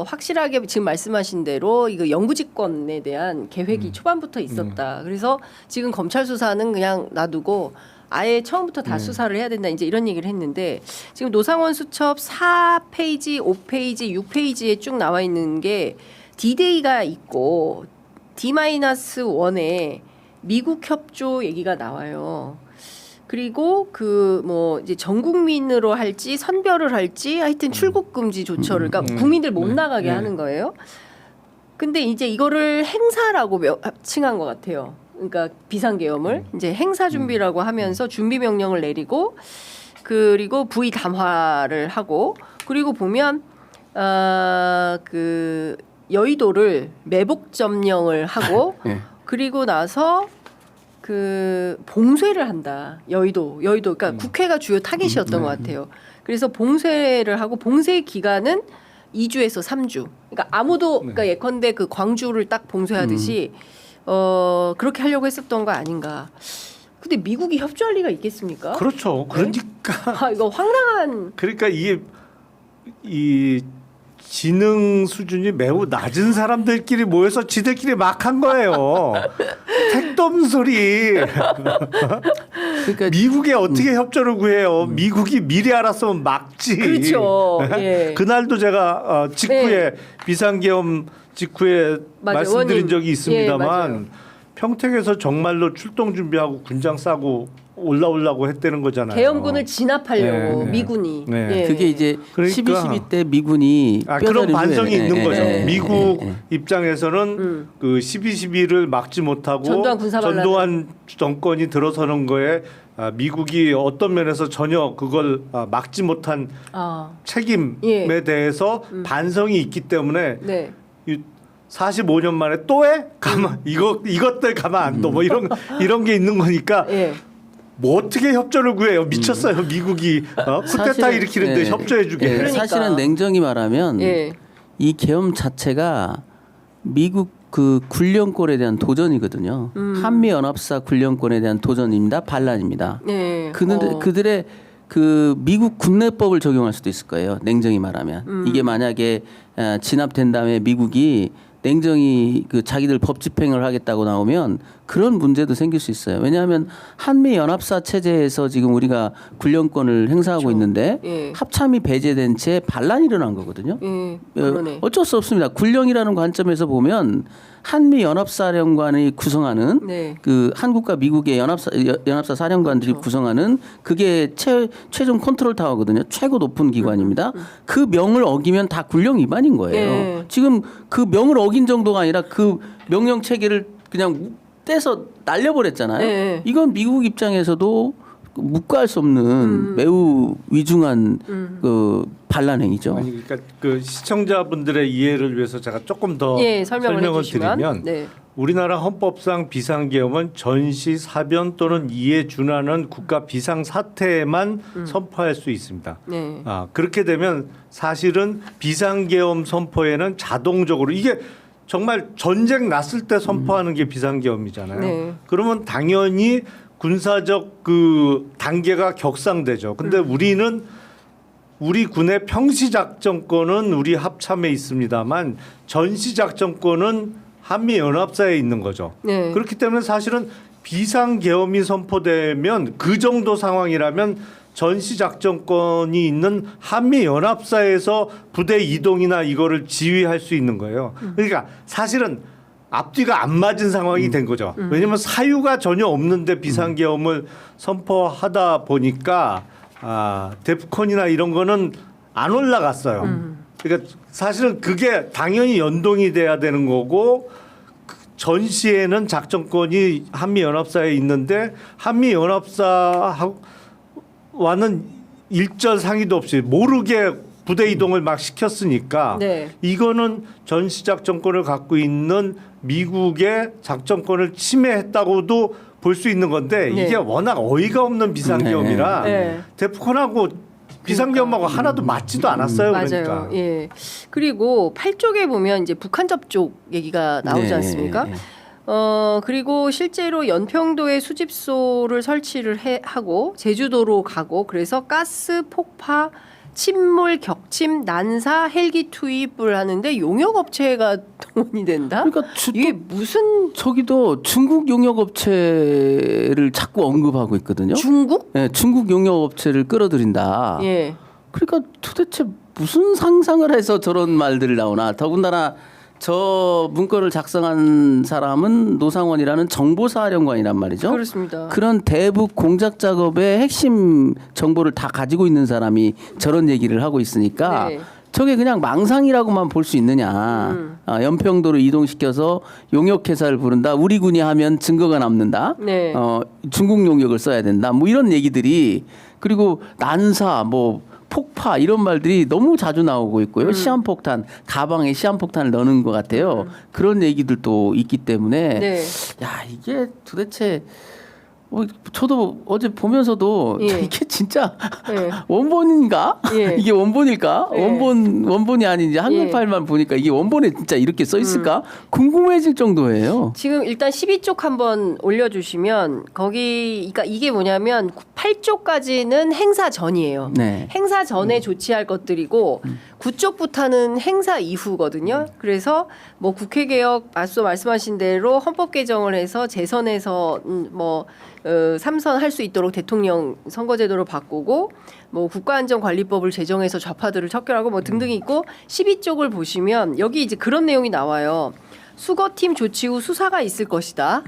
확실하게 지금 말씀하신 대로 이거 영구집권에 대한 계획이 초반부터 있었다. 그래서 지금 검찰 수사는 그냥 놔두고 아예 처음부터 다 수사를 해야 된다. 이제 이런 얘기를 했는데 지금 노상원 수첩 4페이지, 5페이지, 6페이지에 쭉 나와 있는 게 D-Day가 있고 D-1에 미국 협조 얘기가 나와요. 그리고 이제 전 국민으로 할지 선별을 할지 하여튼 출국 금지 조처를 그러니까 국민들 못 나가게 하는 거예요. 근데 이제 이거를 행사라고 칭한 것 같아요. 그러니까 비상계엄을 이제 행사 준비라고 하면서 준비 명령을 내리고 그리고 부의 담화를 하고 그리고 보면 그 여의도를 매복 점령을 하고 예. 그리고 나서 그 봉쇄를 한다. 여의도 그러니까 국회가 주요 타깃이었던 것 같아요. 그래서 봉쇄를 하고 봉쇄 기간은 2주에서 3주. 그러니까 아무도 그러니까 예컨대 그 광주를 딱 봉쇄하듯이 그렇게 하려고 했었던 거 아닌가. 근데 미국이 협조할 리가 있겠습니까? 그렇죠. 그러니까 이거 황당한. 그러니까 이게 이 지능 수준이 매우 낮은 사람들끼리 모여서 지들끼리 막 한 거예요. 택도 없는 소리. 그러니까 미국에 어떻게 협조를 구해요? 미국이 미리 알았으면 막지. 그렇죠. 예. 그날도 제가 직후에 비상계엄 직후에 맞아요. 말씀드린 원님. 적이 예, 있습니다만 맞아요. 평택에서 정말로 출동 준비하고 군장 싸고 올라오려고 했다는 거잖아요. 계엄군을 진압하려고 네. 미군이. 네. 예. 그게 이제 그러니까 12.12 때 미군이 그런 뼈저리로 반성이 예, 있는 예, 거죠. 예, 미국 예, 예. 입장에서는 그 12.12를 막지 못하고 전두환 군사반란. 전두환 정권이 들어서는 거에 미국이 어떤 면에서 전혀 그걸 막지 못한 책임에 예. 대해서 반성이 있기 때문에 네. 45년 만에 또 해? 가만 이것들 가만 안 둬. 뭐 이런 게 있는 거니까 예. 뭐 어떻게 협조를 구해요? 미쳤어요. 미국이 쿠데타 사실은, 일으키는데 예, 협조해 주게. 예, 그러니까. 사실은 냉정히 말하면 예. 이 계엄 자체가 미국 그 군령권에 대한 도전이거든요. 한미 연합사 군령권에 대한 도전입니다. 반란입니다. 네. 그들의 그 미국 군내법을 적용할 수도 있을 거예요. 냉정히 말하면 이게 만약에 진압된 다음에 미국이 냉정히 그 자기들 법 집행을 하겠다고 나오면 그런 문제도 생길 수 있어요. 왜냐하면 한미 연합사 체제에서 지금 우리가 군령권을 행사하고 그렇죠. 있는데 예. 합참이 배제된 채 반란이 일어난 거거든요. 예. 그러네. 어쩔 수 없습니다. 군령이라는 관점에서 보면 한미 연합사령관이 구성하는 네. 그 한국과 미국의 연합사 사령관들이 그렇죠. 구성하는 그게 최종 컨트롤 타워거든요. 최고 높은 기관입니다. 그 명을 어기면 다 군령 위반인 거예요. 네. 지금 그 명을 어긴 정도가 아니라 그 명령 체계를 그냥 떼서 날려버렸잖아요. 네. 이건 미국 입장에서도 묵과할 수 없는 매우 위중한 그 반란 행위죠. 아니 그러니까 그 시청자분들의 이해를 위해서 제가 조금 더 예, 설명을 설명을 해주시면. 드리면 네. 우리나라 헌법상 비상계엄은 전시, 사변 또는 이에 준하는 국가 비상 사태에만 선포할 수 있습니다. 네. 그렇게 되면 사실은 비상계엄 선포에는 자동적으로 이게 정말 전쟁 났을 때 선포하는 게 비상계엄이잖아요. 네. 그러면 당연히 군사적 그 단계가 격상되죠. 근데 우리는 우리 군의 평시작전권은 우리 합참에 있습니다만 전시작전권은 한미연합사에 있는 거죠. 네. 그렇기 때문에 사실은 비상계엄이 선포되면 그 정도 상황이라면 전시작전권이 있는 한미연합사에서 부대 이동이나 이거를 지휘할 수 있는 거예요. 그러니까 사실은 앞뒤가 안 맞은 상황이 된 거죠. 왜냐하면 사유가 전혀 없는데 비상계엄을 선포하다 보니까 데프콘이나 이런 거는 안 올라갔어요. 그러니까 사실은 그게 당연히 연동이 돼야 되는 거고 전시에는 작전권이 한미연합사에 있는데 한미연합사와는 일절 상의도 없이 모르게 부대 이동을 막 시켰으니까 네. 이거는 전시 작전권을 갖고 있는 미국의 작전권을 침해했다고도 볼 수 있는 건데 네. 이게 워낙 어이가 없는 비상계엄이라 네. 데프콘하고 비상계엄하고 하나도 맞지도 않았어요. 맞아요. 그러니까. 예. 그리고 8쪽에 보면 이제 북한 접촉 얘기가 나오지 네. 않습니까? 그리고 실제로 연평도에 수집소를 설치를 하고 제주도로 가고 그래서 가스 폭파, 침몰, 격침, 난사, 헬기 투입을 하는데 용역 업체가 동원이 된다. 그러니까 이게 무슨 저기도 중국 용역 업체를 자꾸 언급하고 있거든요. 중국? 네, 중국 용역 업체를 끌어들인다. 예. 그러니까 도대체 무슨 상상을 해서 저런 말들이 나오나. 더군다나 저 문건을 작성한 사람은 노상원이라는 정보사령관이란 말이죠. 그렇습니다. 그런 대북 공작 작업의 핵심 정보를 다 가지고 있는 사람이 저런 얘기를 하고 있으니까 네. 저게 그냥 망상이라고만 볼 수 있느냐. 연평도로 이동시켜서 용역회사를 부른다. 우리 군이 하면 증거가 남는다. 네. 중국 용역을 써야 된다. 뭐 이런 얘기들이 그리고 난사 뭐 폭파 이런 말들이 너무 자주 나오고 있고요. 시한폭탄 가방에 시한폭탄을 넣는 것 같아요. 그런 얘기들도 있기 때문에 네. 야 이게 도대체 저도 어제 보면서도 예. 야, 이게 진짜 예. 원본인가? 예. 이게 원본일까? 예. 원본이 아닌지 한글 예. 파일만 보니까 이게 원본에 진짜 이렇게 써 있을까? 궁금해질 정도예요. 지금 일단 12쪽 한번 올려주시면 거기 그러니까 이게 뭐냐면 8쪽까지는 행사 전이에요. 네. 행사 전에 조치할 것들이고 9쪽부터는 행사 이후거든요. 그래서 뭐 국회 개혁 앞서 말씀하신 대로 헌법 개정을 해서 재선에서 삼선할 수 있도록 대통령 선거제도를 바꾸고 뭐 국가안전관리법을 제정해서 좌파들을 척결하고 뭐 등등이 있고 12쪽을 보시면 여기 이제 그런 내용이 나와요. 수거팀 조치 후 수사가 있을 것이다.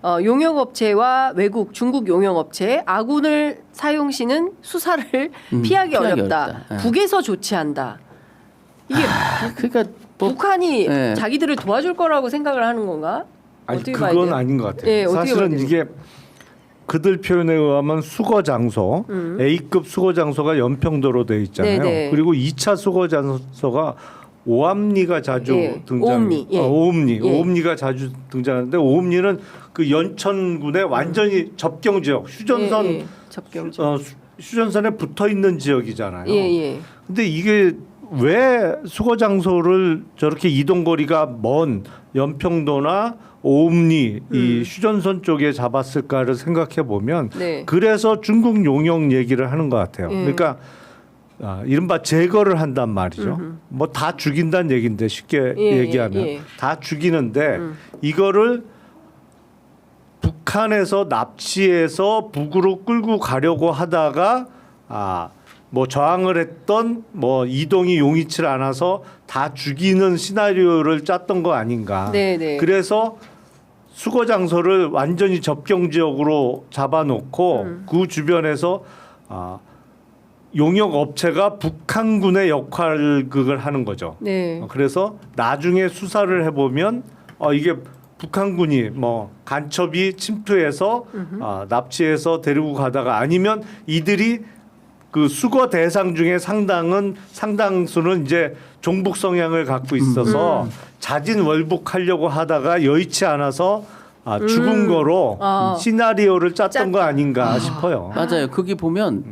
용역업체와 외국, 중국 용역업체, 아군을 사용 시는 수사를 피하기 어렵다. 어렵다. 북에서 조치한다. 이게 그러니까 뭐 북한이 예. 자기들을 도와줄 거라고 생각을 하는 건가? 아니 어떻게 봐야 그건 돼요? 아닌 것 같아요. 예, 어떻게 봐야 사실은 돼요? 이게 그들 표현에 의하면 수거 장소 A급 수거 장소가 연평도로 돼 있잖아요. 네네. 그리고 2차 수거 장소가 오암리가 자주 예, 등장. 오음리, 예. 오음리. 예. 오음리가 자주 등장하는데 오음리는 그 연천군의 완전히 접경 지역, 휴전선 예, 예. 접경지. 휴전선에 붙어 있는 지역이잖아요. 예. 근데 이게 왜 수거 장소를 저렇게 이동 거리가 먼 연평도나 오음리 이 휴전선 쪽에 잡았을까를 생각해 보면 네. 그래서 중국 용역 얘기를 하는 것 같아요. 그러니까 이른바 제거를 한단 말이죠. 뭐 다 죽인다는 얘기인데 쉽게 예, 얘기하면 예. 다 죽이는데 이거를 북한에서 납치해서 북으로 끌고 가려고 하다가 뭐 저항을 했던 뭐 이동이 용이치 않아서 다 죽이는 시나리오를 짰던 거 아닌가. 네. 그래서 수거 장소를 완전히 접경 지역으로 잡아놓고 그 주변에서 용역 업체가 북한군의 역할을 그걸 하는 거죠. 네. 그래서 나중에 수사를 해보면 이게 북한군이 뭐 간첩이 침투해서 납치해서 데리고 가다가 아니면 이들이 그 수거 대상 중에 상당수는 이제 종북 성향을 갖고 있어서 자진 월북하려고 하다가 여의치 않아서 죽은 거로 시나리오를 짰던 거 아닌가 싶어요. 맞아요. 거기 보면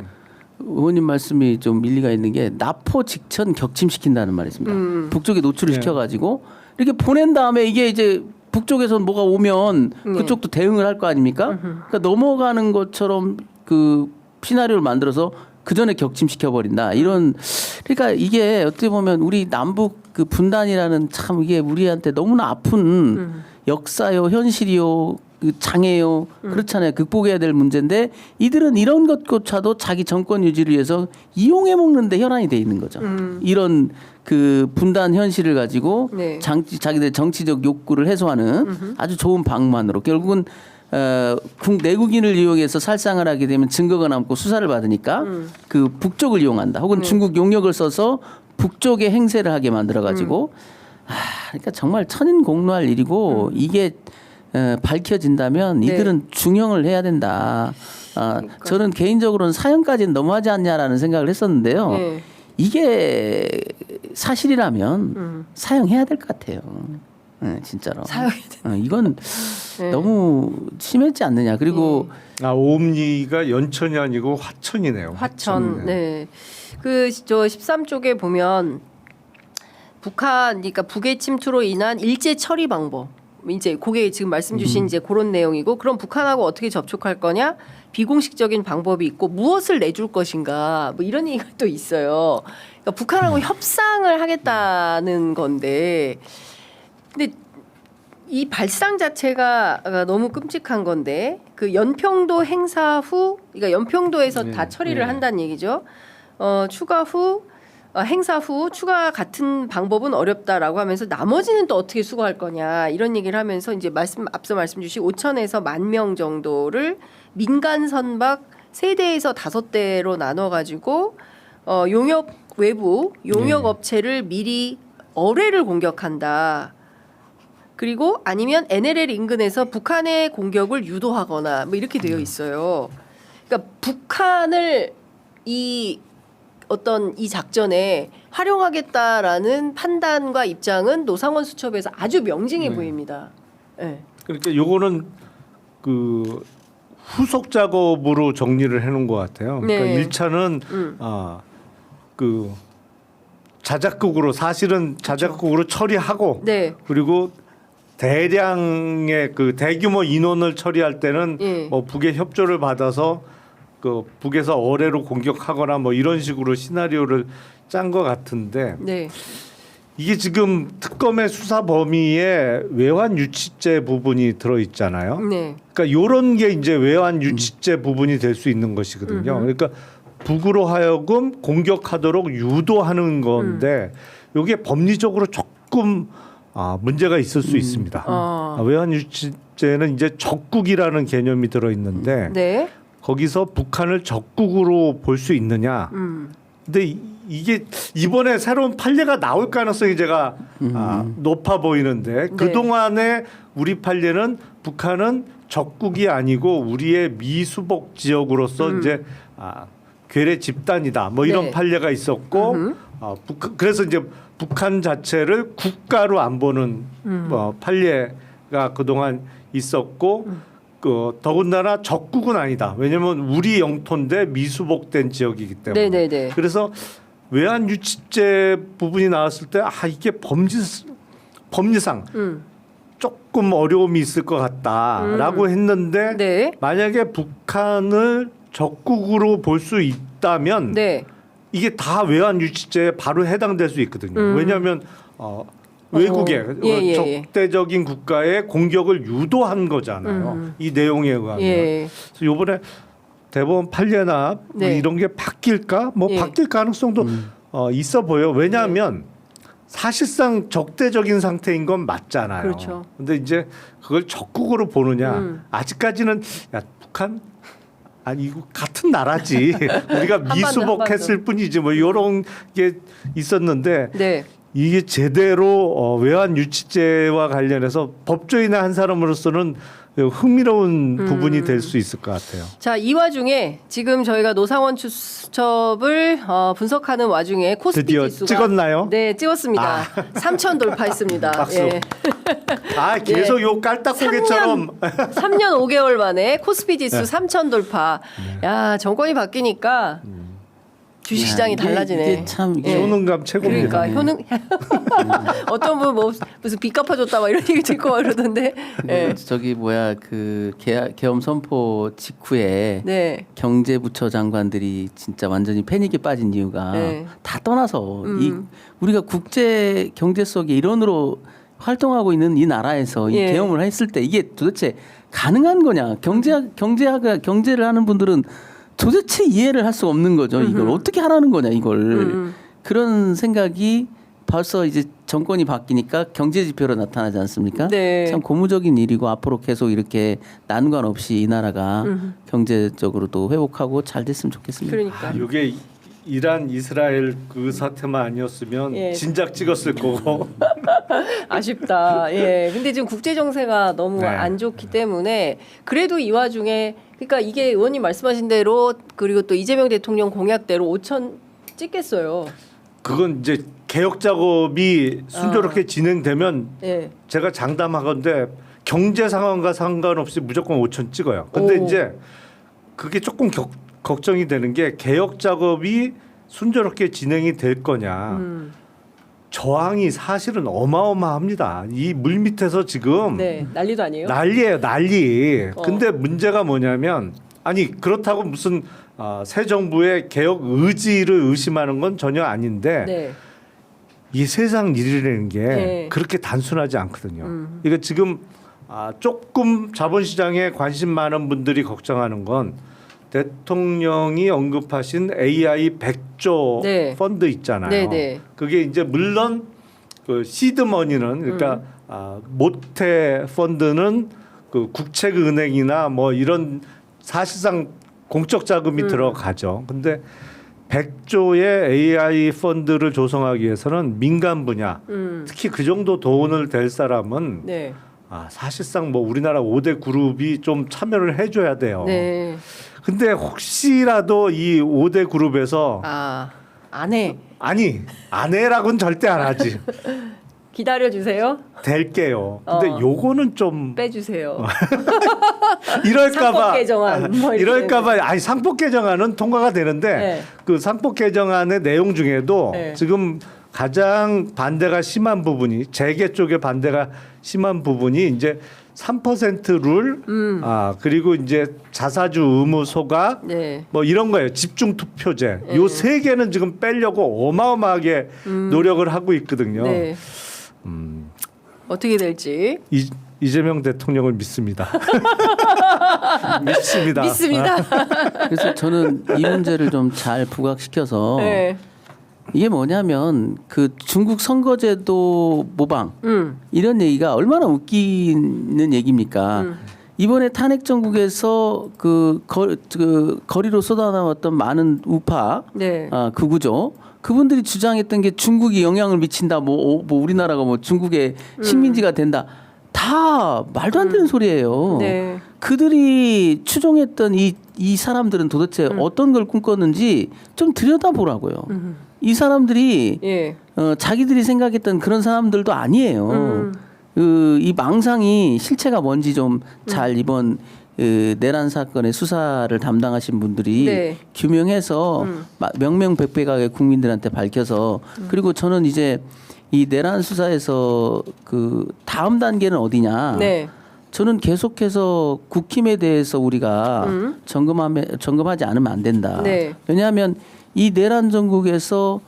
의원님 말씀이 좀 일리가 있는 게 납포 직전 격침시킨다는 말이 있습니다. 북쪽에 노출을 네. 시켜가지고 이렇게 보낸 다음에 이게 이제 북쪽에서 뭐가 오면 그쪽도 대응을 할 거 아닙니까? 그러니까 넘어가는 것처럼 그 시나리오를 만들어서 그 전에 격침시켜 버린다. 이런 그러니까 이게 어떻게 보면 우리 남북 그 분단이라는 참 이게 우리한테 너무나 아픈 역사요, 현실이요, 그 장애요, 그렇잖아요. 극복해야 될 문제인데 이들은 이런 것조차도 자기 정권 유지를 위해서 이용해 먹는데 혈안이 돼 있는 거죠. 이런 그 분단 현실을 가지고 네. 자기들 정치적 욕구를 해소하는 아주 좋은 방만으로 결국은 내국인을 이용해서 살상을 하게 되면 증거가 남고 수사를 받으니까 그 북쪽을 이용한다. 혹은 중국 용역을 써서 북쪽에 행세를 하게 만들어 가지고 그러니까 정말 천인공노할 일이고 이게 밝혀진다면 이들은 중형을 해야 된다. 저는 개인적으로는 사형까지는 넘어가지 않냐라는 생각을 했었는데요. 네. 이게 사실이라면 사형해야 될 것 같아요. 네, 진짜로. 사형해야 이건 네. 너무 심했지 않느냐. 그리고 오음리가 연천이 아니고 화천이네요. 화천. 네. 그 저 13쪽에 보면 북한 그러니까 북의 침투로 인한 일제 처리 방법. 이제 그게 지금 말씀 주신 이제 그런 내용이고 그럼 북한하고 어떻게 접촉할 거냐? 비공식적인 방법이 있고 무엇을 내줄 것인가? 뭐 이런 얘기가 또 있어요. 그러니까 북한하고 협상을 하겠다는 건데 근데 이 발상 자체가 너무 끔찍한 건데 그 연평도 행사 후 그러니까 연평도에서 다 처리를 한다는 얘기죠. 추가 후 행사 후 추가 같은 방법은 어렵다라고 하면서 나머지는 또 어떻게 수거할 거냐 이런 얘기를 하면서 이제 앞서 말씀 주신 5천에서 10,000명 정도를 민간 선박 3대에서 5대로 나눠 가지고 용역 외부 용역 업체를 미리 어뢰를 공격한다. 그리고 아니면 NLL 인근에서 북한의 공격을 유도하거나 뭐 이렇게 되어 있어요. 그러니까 북한을 이 작전에 활용하겠다라는 판단과 입장은 노상원 수첩에서 아주 명징해 보입니다. 네. 그러니까 요거는 그 후속 작업으로 정리를 해놓은 것 같아요. 그러니까 네. 1차는 그 자작극으로 사실은 자작극으로 처리하고 네. 그리고 대량의 그 대규모 인원을 처리할 때는 예. 북의 협조를 받아서 그 북에서 어뢰로 공격하거나 뭐 이런 식으로 시나리오를 짠 것 같은데 네. 이게 지금 특검의 수사 범위에 외환 유치죄 부분이 들어 있잖아요. 네. 그러니까 이런 게 이제 외환 유치죄 부분이 될 수 있는 것이거든요. 그러니까 북으로 하여금 공격하도록 유도하는 건데 이게 법리적으로 조금 문제가 있을 수 있습니다. 외환 유치죄는 이제 적국이라는 개념이 들어 있는데 네. 거기서 북한을 적국으로 볼 수 있느냐? 근데 이게 이번에 새로운 판례가 나올 가능성이 제가 높아 보이는데 그 동안에 우리 판례는 북한은 적국이 아니고 우리의 미수복 지역으로서 이제 괴뢰 집단이다. 뭐 이런 네. 판례가 있었고 그래서 이제 북한 자체를 국가로 안 보는 판례가 그 동안 있었고. 더군다나 적국은 아니다. 왜냐하면 우리 영토인데 미수복된 지역이기 때문에. 네네네. 그래서 외환 유치죄 부분이 나왔을 때 이게 법리상 조금 어려움이 있을 것 같다라고 했는데 네. 만약에 북한을 적국으로 볼 수 있다면 네. 이게 다 외환 유치죄에 바로 해당될 수 있거든요. 왜냐하면 외국의 예. 적대적인 국가의 공격을 유도한 거잖아요. 이 내용에 의하면. 예. 그래서 이번에 대법원 판례나 네. 이런 게 바뀔까? 뭐 예. 바뀔 가능성도 있어 보여. 왜냐하면 사실상 적대적인 상태인 건 맞잖아요. 그렇죠. 근데 이제 그걸 적국으로 보느냐? 아직까지는 야 북한 아니 이거 같은 나라지. 우리가 미수복했을 뿐이지 뭐 이런 게 있었는데 네. 이게 제대로 외환 유치죄와 관련해서 법조인의 한 사람으로서는 흥미로운 부분이 될 수 있을 것 같아요. 자, 이 와중에 지금 저희가 노상원 수첩을 분석하는 와중에 코스피 드디어 지수가 찍었나요? 네, 찍었습니다. 3천 돌파했습니다. 박수. 예. 계속 요 깔딱고개처럼 3년 5개월 만에 코스피 지수 3천 돌파. 야, 정권이 바뀌니까 주식시장이 이게- 달라지네. 이게 참 예. 효능감 최고입니다. 그러니까 효능 어떤 분 뭐 무슨 빚 갚아줬다 막 이런 얘기 듣고 막 그러던데. 예. 저기 뭐야 그 계엄 선포 직후에 네. 경제부처 장관들이 진짜 완전히 패닉에 빠진 이유가 네. 다 떠나서 이 우리가 국제 경제 속의 일원으로 활동하고 있는 이 나라에서 이 예. 계엄을 했을 때 이게 도대체 가능한 거냐? 경제를 하는 분들은 도대체 이해를 할 수 없는 거죠. 이걸 어떻게 하라는 거냐 이걸. 그런 생각이 벌써 이제 정권이 바뀌니까 경제 지표로 나타나지 않습니까? 네. 참 고무적인 일이고 앞으로 계속 이렇게 난관 없이 이 나라가 경제적으로도 회복하고 잘 됐으면 좋겠습니다. 그러니까. 이게 이란 이스라엘 그 사태만 아니었으면 예. 진작 찍었을 거고. 아쉽다. 예. 근데 지금 국제 정세가 너무 네. 안 좋기 때문에 그래도 이 와중에 그러니까 이게 의원님 말씀하신 대로 그리고 또 이재명 대통령 공약대로 5천 찍겠어요. 그건 이제 개혁 작업이 순조롭게 진행되면 예. 제가 장담하건대 경제 상황과 상관없이 무조건 5천 찍어요. 근데 오. 이제 그게 조금 걱정이 되는 게 개혁 작업이 순조롭게 진행이 될 거냐. 저항이 사실은 어마어마합니다. 이 물 밑에서 지금 네. 난리도 아니에요. 난리예요, 난리. 근데 문제가 뭐냐면 아니 그렇다고 무슨 새 정부의 개혁 의지를 의심하는 건 전혀 아닌데 네. 이 세상 일이라는 게 네. 그렇게 단순하지 않거든요. 이거 지금 조금 자본시장에 관심 많은 분들이 걱정하는 건 대통령이 언급하신 AI 100조 네. 펀드 있잖아요. 네, 네. 그게 이제 물론 그 시드머니는 그러니까 모태 펀드는 그 국책은행이나 뭐 이런 사실상 공적 자금이 들어가죠. 근데 100조의 AI 펀드를 조성하기 위해서는 민간 분야, 특히 그 정도 돈을 댈 사람은 네. 사실상 뭐 우리나라 5대 그룹이 좀 참여를 해줘야 돼요. 네. 근데 혹시라도 이 5대 그룹에서 안 해. 아니 아내라고는 절대 안 하지. 기다려 주세요. 될게요. 근데 요거는 좀 빼주세요. 이럴까봐 상법 개정안 뭐 이렇게 이럴까봐 아니 상법 개정안은 통과가 되는데 네. 그 상법 개정안의 내용 중에도 네. 지금 가장 반대가 심한 부분이 재계 쪽에 반대가 심한 부분이 이제 3% 룰, 그리고 이제 자사주 의무 소각, 네. 뭐 이런 거예요. 집중 투표제. 요 세 개는 지금 빼려고 어마어마하게 노력을 하고 있거든요. 네. 어떻게 될지 이재명 대통령을 믿습니다. 믿습니다. 믿습니다. 그래서 저는 이 문제를 좀 잘 부각시켜서 네. 이게 뭐냐면 그 중국 선거제도 모방 이런 얘기가 얼마나 웃기는 얘기입니까? 이번에 탄핵 정국에서 그 거리로 쏟아나왔던 많은 우파 네. 극우죠. 그분들이 주장했던 게 중국이 영향을 미친다. 뭐 우리나라가 뭐 중국의 식민지가 된다. 다 말도 안 되는 소리예요. 네. 그들이 추종했던 이 사람들은 도대체 어떤 걸 꿈꿨는지 좀 들여다보라고요. 이 사람들이 예. 자기들이 생각했던 그런 사람들도 아니에요. 이 망상이 실체가 뭔지 좀 잘 이번 내란 사건의 수사를 담당하신 분들이 네. 규명해서 명명백백하게 국민들한테 밝혀서 그리고 저는 이제 이 내란 수사에서 그 다음 단계는 어디냐? 네. 저는 계속해서 국힘에 대해서 우리가 점검하지 않으면 안 된다. 네. 왜냐하면 이 내란 전국에서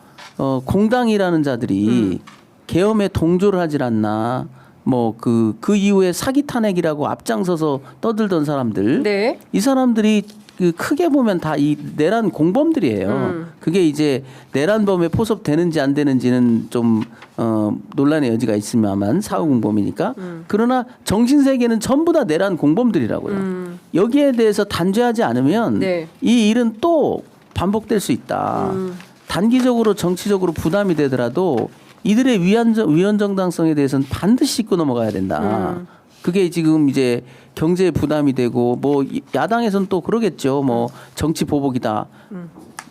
공당이라는 자들이 계엄에 동조를 하질 않나. 뭐 그 이후에 사기 탄핵이라고 앞장서서 떠들던 사람들, 네. 이 사람들이 그 크게 보면 다 이 내란 공범들이에요. 그게 이제 내란범에 포섭되는지 안 되는지는 좀 논란의 여지가 있으면 사후 공범이니까. 그러나 정신 세계는 전부 다 내란 공범들이라고요. 여기에 대해서 단죄하지 않으면 네. 이 일은 또 반복될 수 있다. 단기적으로 정치적으로 부담이 되더라도 이들의 위헌 정당성에 대해서는 반드시 짚고 넘어가야 된다. 그게 지금 이제 경제 부담이 되고 뭐 야당에서는 또 그러겠죠. 뭐 정치 보복이다.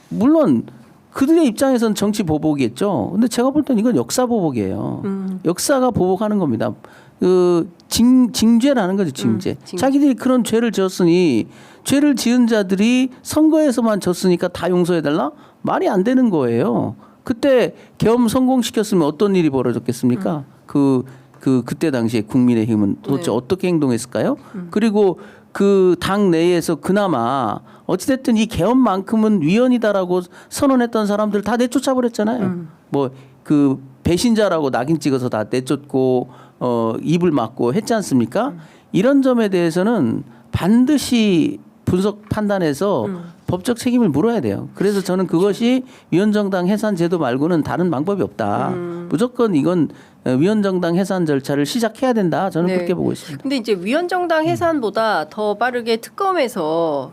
물론 그들의 입장에서는 정치 보복이겠죠. 근데 제가 볼 때는 이건 역사 보복이에요. 역사가 보복하는 겁니다. 그 징죄라는 거죠, 징죄. 자기들이 그런 죄를 지었으니 죄를 지은 자들이 선거에서만 졌으니까 다 용서해달라? 말이 안 되는 거예요. 그때 계엄 성공시켰으면 어떤 일이 벌어졌겠습니까? 그때 당시에 국민의힘은 도대체 어떻게 행동했을까요? 그리고 그 당 내에서 그나마 어찌됐든 이 계엄만큼은 위헌이다라고 선언했던 사람들 다 내쫓아 버렸잖아요. 뭐 그 배신자라고 낙인 찍어서 다 내쫓고 입을 막고 했지 않습니까? 이런 점에 대해서는 반드시 분석 판단해서 법적 책임을 물어야 돼요. 그래서 저는 그것이 위헌정당 해산 제도 말고는 다른 방법이 없다. 무조건 이건 위헌정당 해산 절차를 시작해야 된다. 저는 그렇게 보고 있습니다. 근데 이제 위헌정당 해산보다 더 빠르게 특검에서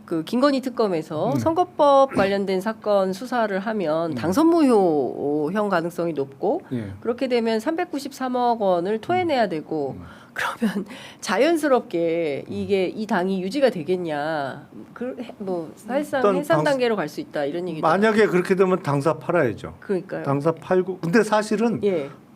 그 김건희 특검에서 선거법 관련된 사건 수사를 하면 당선 무효형 가능성이 높고 그렇게 되면 393억 원을 토해내야 되고 그러면 자연스럽게 이게 이 당이 유지가 되겠냐? 뭐 사실상 해산 단계로 갈 수 있다 이런 얘기도. 만약에 그렇게 되면 당사 팔아야죠. 그러니까요. 당사 팔고 근데 사실은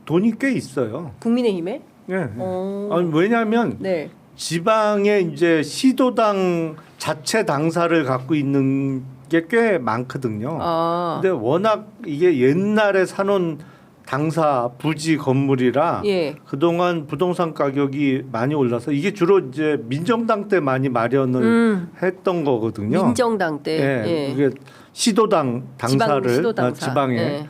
돈이 꽤 있어요. 국민의힘에? 예. 아니, 왜냐하면 네. 지방에 이제 시도당 자체 당사를 갖고 있는 게 꽤 많거든요. 근데 워낙 이게 옛날에 사놓은 당사 부지 건물이라 그동안 부동산 가격이 많이 올라서 이게 주로 이제 민정당 때 많이 마련을 했던 거거든요. 민정당 때. 이게 시도당 당사를 지방에.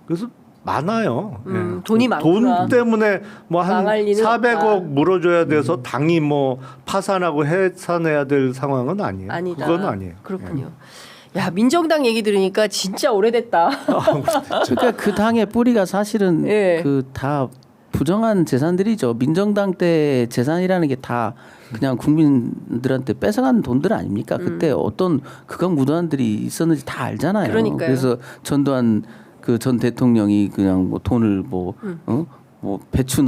그래서 많아요. 돈이 많구나. 돈 때문에 뭐 한 400억 물어줘야 돼서 당이 뭐 파산하고 해산해야 될 상황은 아니에요. 아니다. 그건 아니에요. 그렇군요. 야 민정당 얘기 들으니까 진짜 오래됐다. 그러니까 그 당의 뿌리가 사실은 그 다 부정한 재산들이죠. 민정당 때 재산이라는 게 다 그냥 국민들한테 뺏어간 돈들 아닙니까? 그때 어떤 극악무도한들이 있었는지 다 알잖아요. 그러니까요. 그래서 전두환 그 전 대통령이 그냥 뭐 돈을 뭐 배추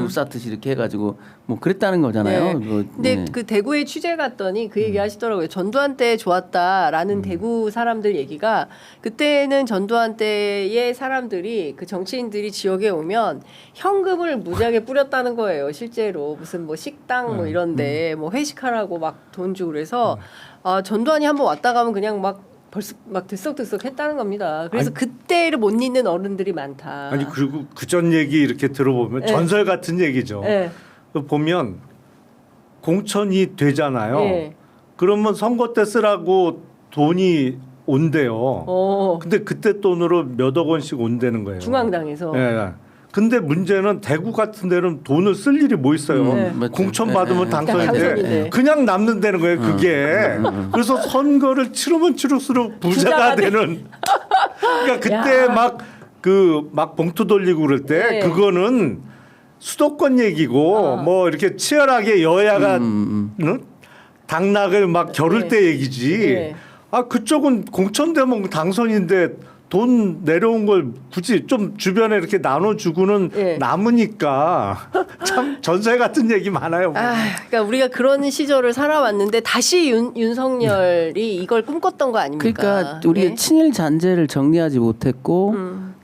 쌓듯이 이렇게 해가지고 뭐 그랬다는 거잖아요. 근데 그 대구에 취재 갔더니 그 얘기 하시더라고요. 전두환 때 좋았다라는 대구 사람들 얘기가 그때는 전두환 때의 사람들이 그 정치인들이 지역에 오면 현금을 무지하게 뿌렸다는 거예요. 실제로 무슨 뭐 식당 뭐 이런데 뭐 회식하라고 막 돈 주고 그래서 전두환이 한번 왔다 가면 그냥 막 벌써 막 들썩들썩 했다는 겁니다. 그래서 그때를 못 잊는 어른들이 많다. 아니 그리고 그전 얘기 이렇게 들어보면 전설 같은 얘기죠. 보면 공천이 되잖아요. 그러면 선거 때 쓰라고 돈이 온대요. 근데 그때 돈으로 몇억 원씩 온다는 거예요. 중앙당에서. 근데 문제는 대구 같은 데는 돈을 쓸 일이 뭐 있어요. 공천 받으면 당선인데 그냥 남는다는 거예요. 그게. 그래서 선거를 치르면 치를수록 부자가 되는. 그러니까 그때 막 봉투 돌리고 그럴 때 그거는 수도권 얘기고 뭐 이렇게 치열하게 여야가 당락을 막 겨룰 때 얘기지. 그쪽은 공천되면 당선인데 돈 내려온 걸 굳이 좀 주변에 이렇게 나눠주고는 남으니까 참 전설 같은 얘기 많아요. 그러니까 우리가 그런 시절을 살아왔는데 다시 윤석열이 이걸 꿈꿨던 거 아닙니까? 그러니까 우리가 친일 잔재를 정리하지 못했고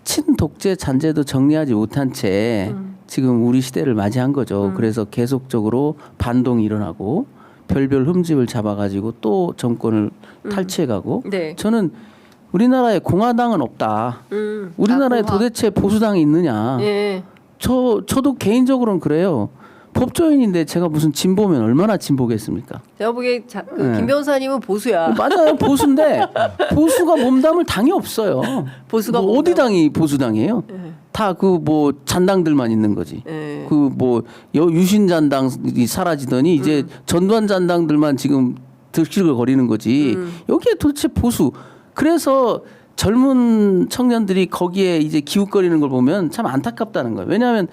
친독재 잔재도 정리하지 못한 채 지금 우리 시대를 맞이한 거죠. 그래서 계속적으로 반동이 일어나고 별별 흠집을 잡아가지고 또 정권을 탈취해가고 저는 우리나라에 공화당은 없다. 우리나라에 도대체 보수당이 있느냐. 저도 개인적으로는 그래요. 법조인인데 제가 무슨 진보면 얼마나 진보겠습니까? 제가 보기에 김 변호사님은 보수야. 맞아요. 보수인데 보수가 몸담을 당이 없어요. 보수가 뭐 어디 당이 보수당이에요? 다 그 뭐 잔당들만 있는 거지. 그 뭐 유신 잔당이 사라지더니 이제 전두환 잔당들만 지금 들썩거리는 거지. 여기에 도대체 보수. 그래서 젊은 청년들이 거기에 이제 기웃거리는 걸 보면 참 안타깝다는 거예요. 왜냐하면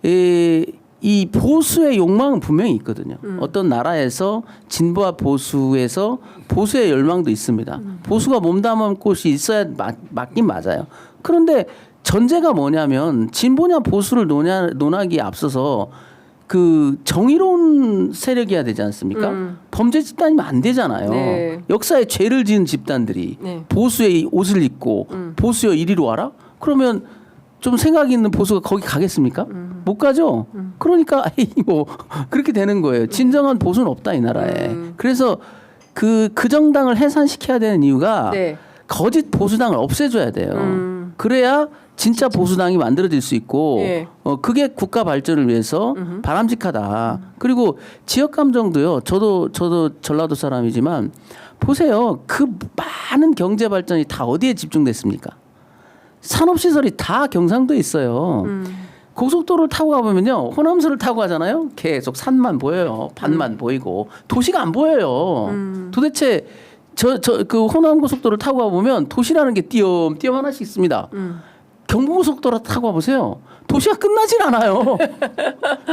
이 보수의 욕망은 분명히 있거든요. 어떤 나라에서 진보와 보수에서 보수의 열망도 있습니다. 보수가 몸담은 곳이 있어야 맞긴 맞아요. 그런데 전제가 뭐냐면 진보냐 보수를 논하기에 앞서서 그 정의로운 세력이어야 되지 않습니까? 범죄 집단이면 안 되잖아요. 네. 역사에 죄를 지은 집단들이 네. 보수의 옷을 입고 보수여 이리로 와라? 그러면 좀 생각 있는 보수가 거기 가겠습니까? 못 가죠. 그러니까 에이 뭐 그렇게 되는 거예요. 진정한 보수는 없다 이 나라에. 그래서 그 정당을 해산시켜야 되는 이유가 네. 거짓 보수당을 없애줘야 돼요. 그래야 진짜 보수당이 만들어질 수 있고 예. 그게 국가 발전을 위해서 바람직하다. 그리고 지역 감정도요. 저도 전라도 사람이지만 보세요. 그 많은 경제 발전이 다 어디에 집중됐습니까? 산업 시설이 다 경상도에 있어요. 고속도로를 타고 가보면요. 호남선을 타고 가잖아요. 계속 산만 보여요. 반만 보이고 도시가 안 보여요. 도대체 그 호남 고속도로를 타고 가보면 도시라는 게 띄엄띄엄 하나씩 있습니다. 경부고속도로 타고 가보세요. 도시가 끝나질 않아요.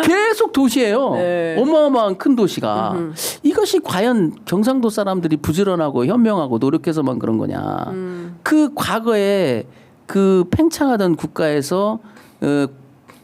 계속 도시예요. 네. 어마어마한 큰 도시가. 이것이 과연 경상도 사람들이 부지런하고 현명하고 노력해서만 그런 거냐. 그 과거에 그 팽창하던 국가에서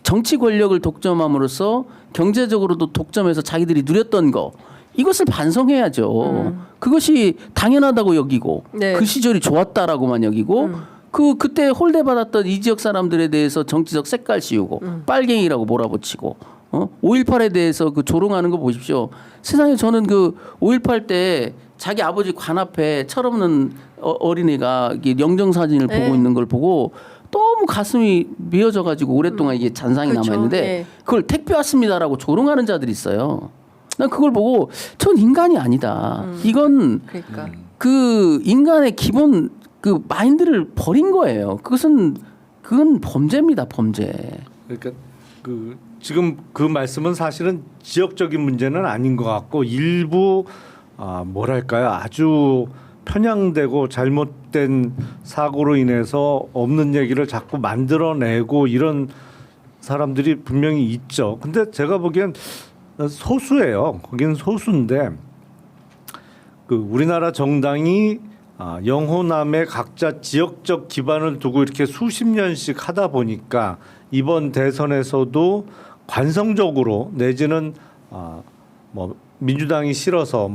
정치 권력을 독점함으로써 경제적으로도 독점해서 자기들이 누렸던 거. 이것을 반성해야죠. 그것이 당연하다고 여기고 네. 그 시절이 좋았다라고만 여기고 그때 홀대 받았던 이 지역 사람들에 대해서 정치적 색깔 씌우고 빨갱이라고 몰아붙이고 5.18에 대해서 그 조롱하는 거 보십시오. 세상에 저는 그 5.18 때 자기 아버지 관 앞에 철없는 어린애가 영정 사진을 네. 보고 있는 걸 보고 너무 가슴이 미어져 가지고 오랫동안 이게 잔상이 그렇죠. 남아 있는데 네. 그걸 택배 왔습니다라고 조롱하는 자들이 있어요. 난 그걸 보고 전 인간이 아니다. 이건 그러니까. 그 인간의 기본 그 마인드를 버린 거예요. 그건 범죄입니다, 범죄. 그러니까 그 지금 그 말씀은 사실은 지역적인 문제는 아닌 것 같고 일부 뭐랄까요 아주 편향되고 잘못된 사고로 인해서 없는 얘기를 자꾸 만들어내고 이런 사람들이 분명히 있죠. 근데 제가 보기엔 소수예요. 거기는 소수인데 그 우리나라 정당이 영호남의 각자 지역적 기반을 두고 이렇게 수십 년씩 하다 보니까 이번 대선에서도 관성적으로 내지는 뭐 민주당이 싫어서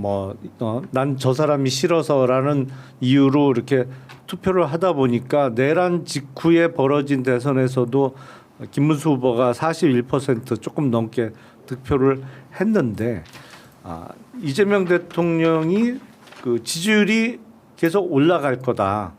난 저 사람이 싫어서라는 이유로 이렇게 투표를 하다 보니까 내란 직후에 벌어진 대선에서도 김문수 후보가 41% 조금 넘게 득표를 했는데 이재명 대통령이 그 지지율이 계속 올라갈 거다.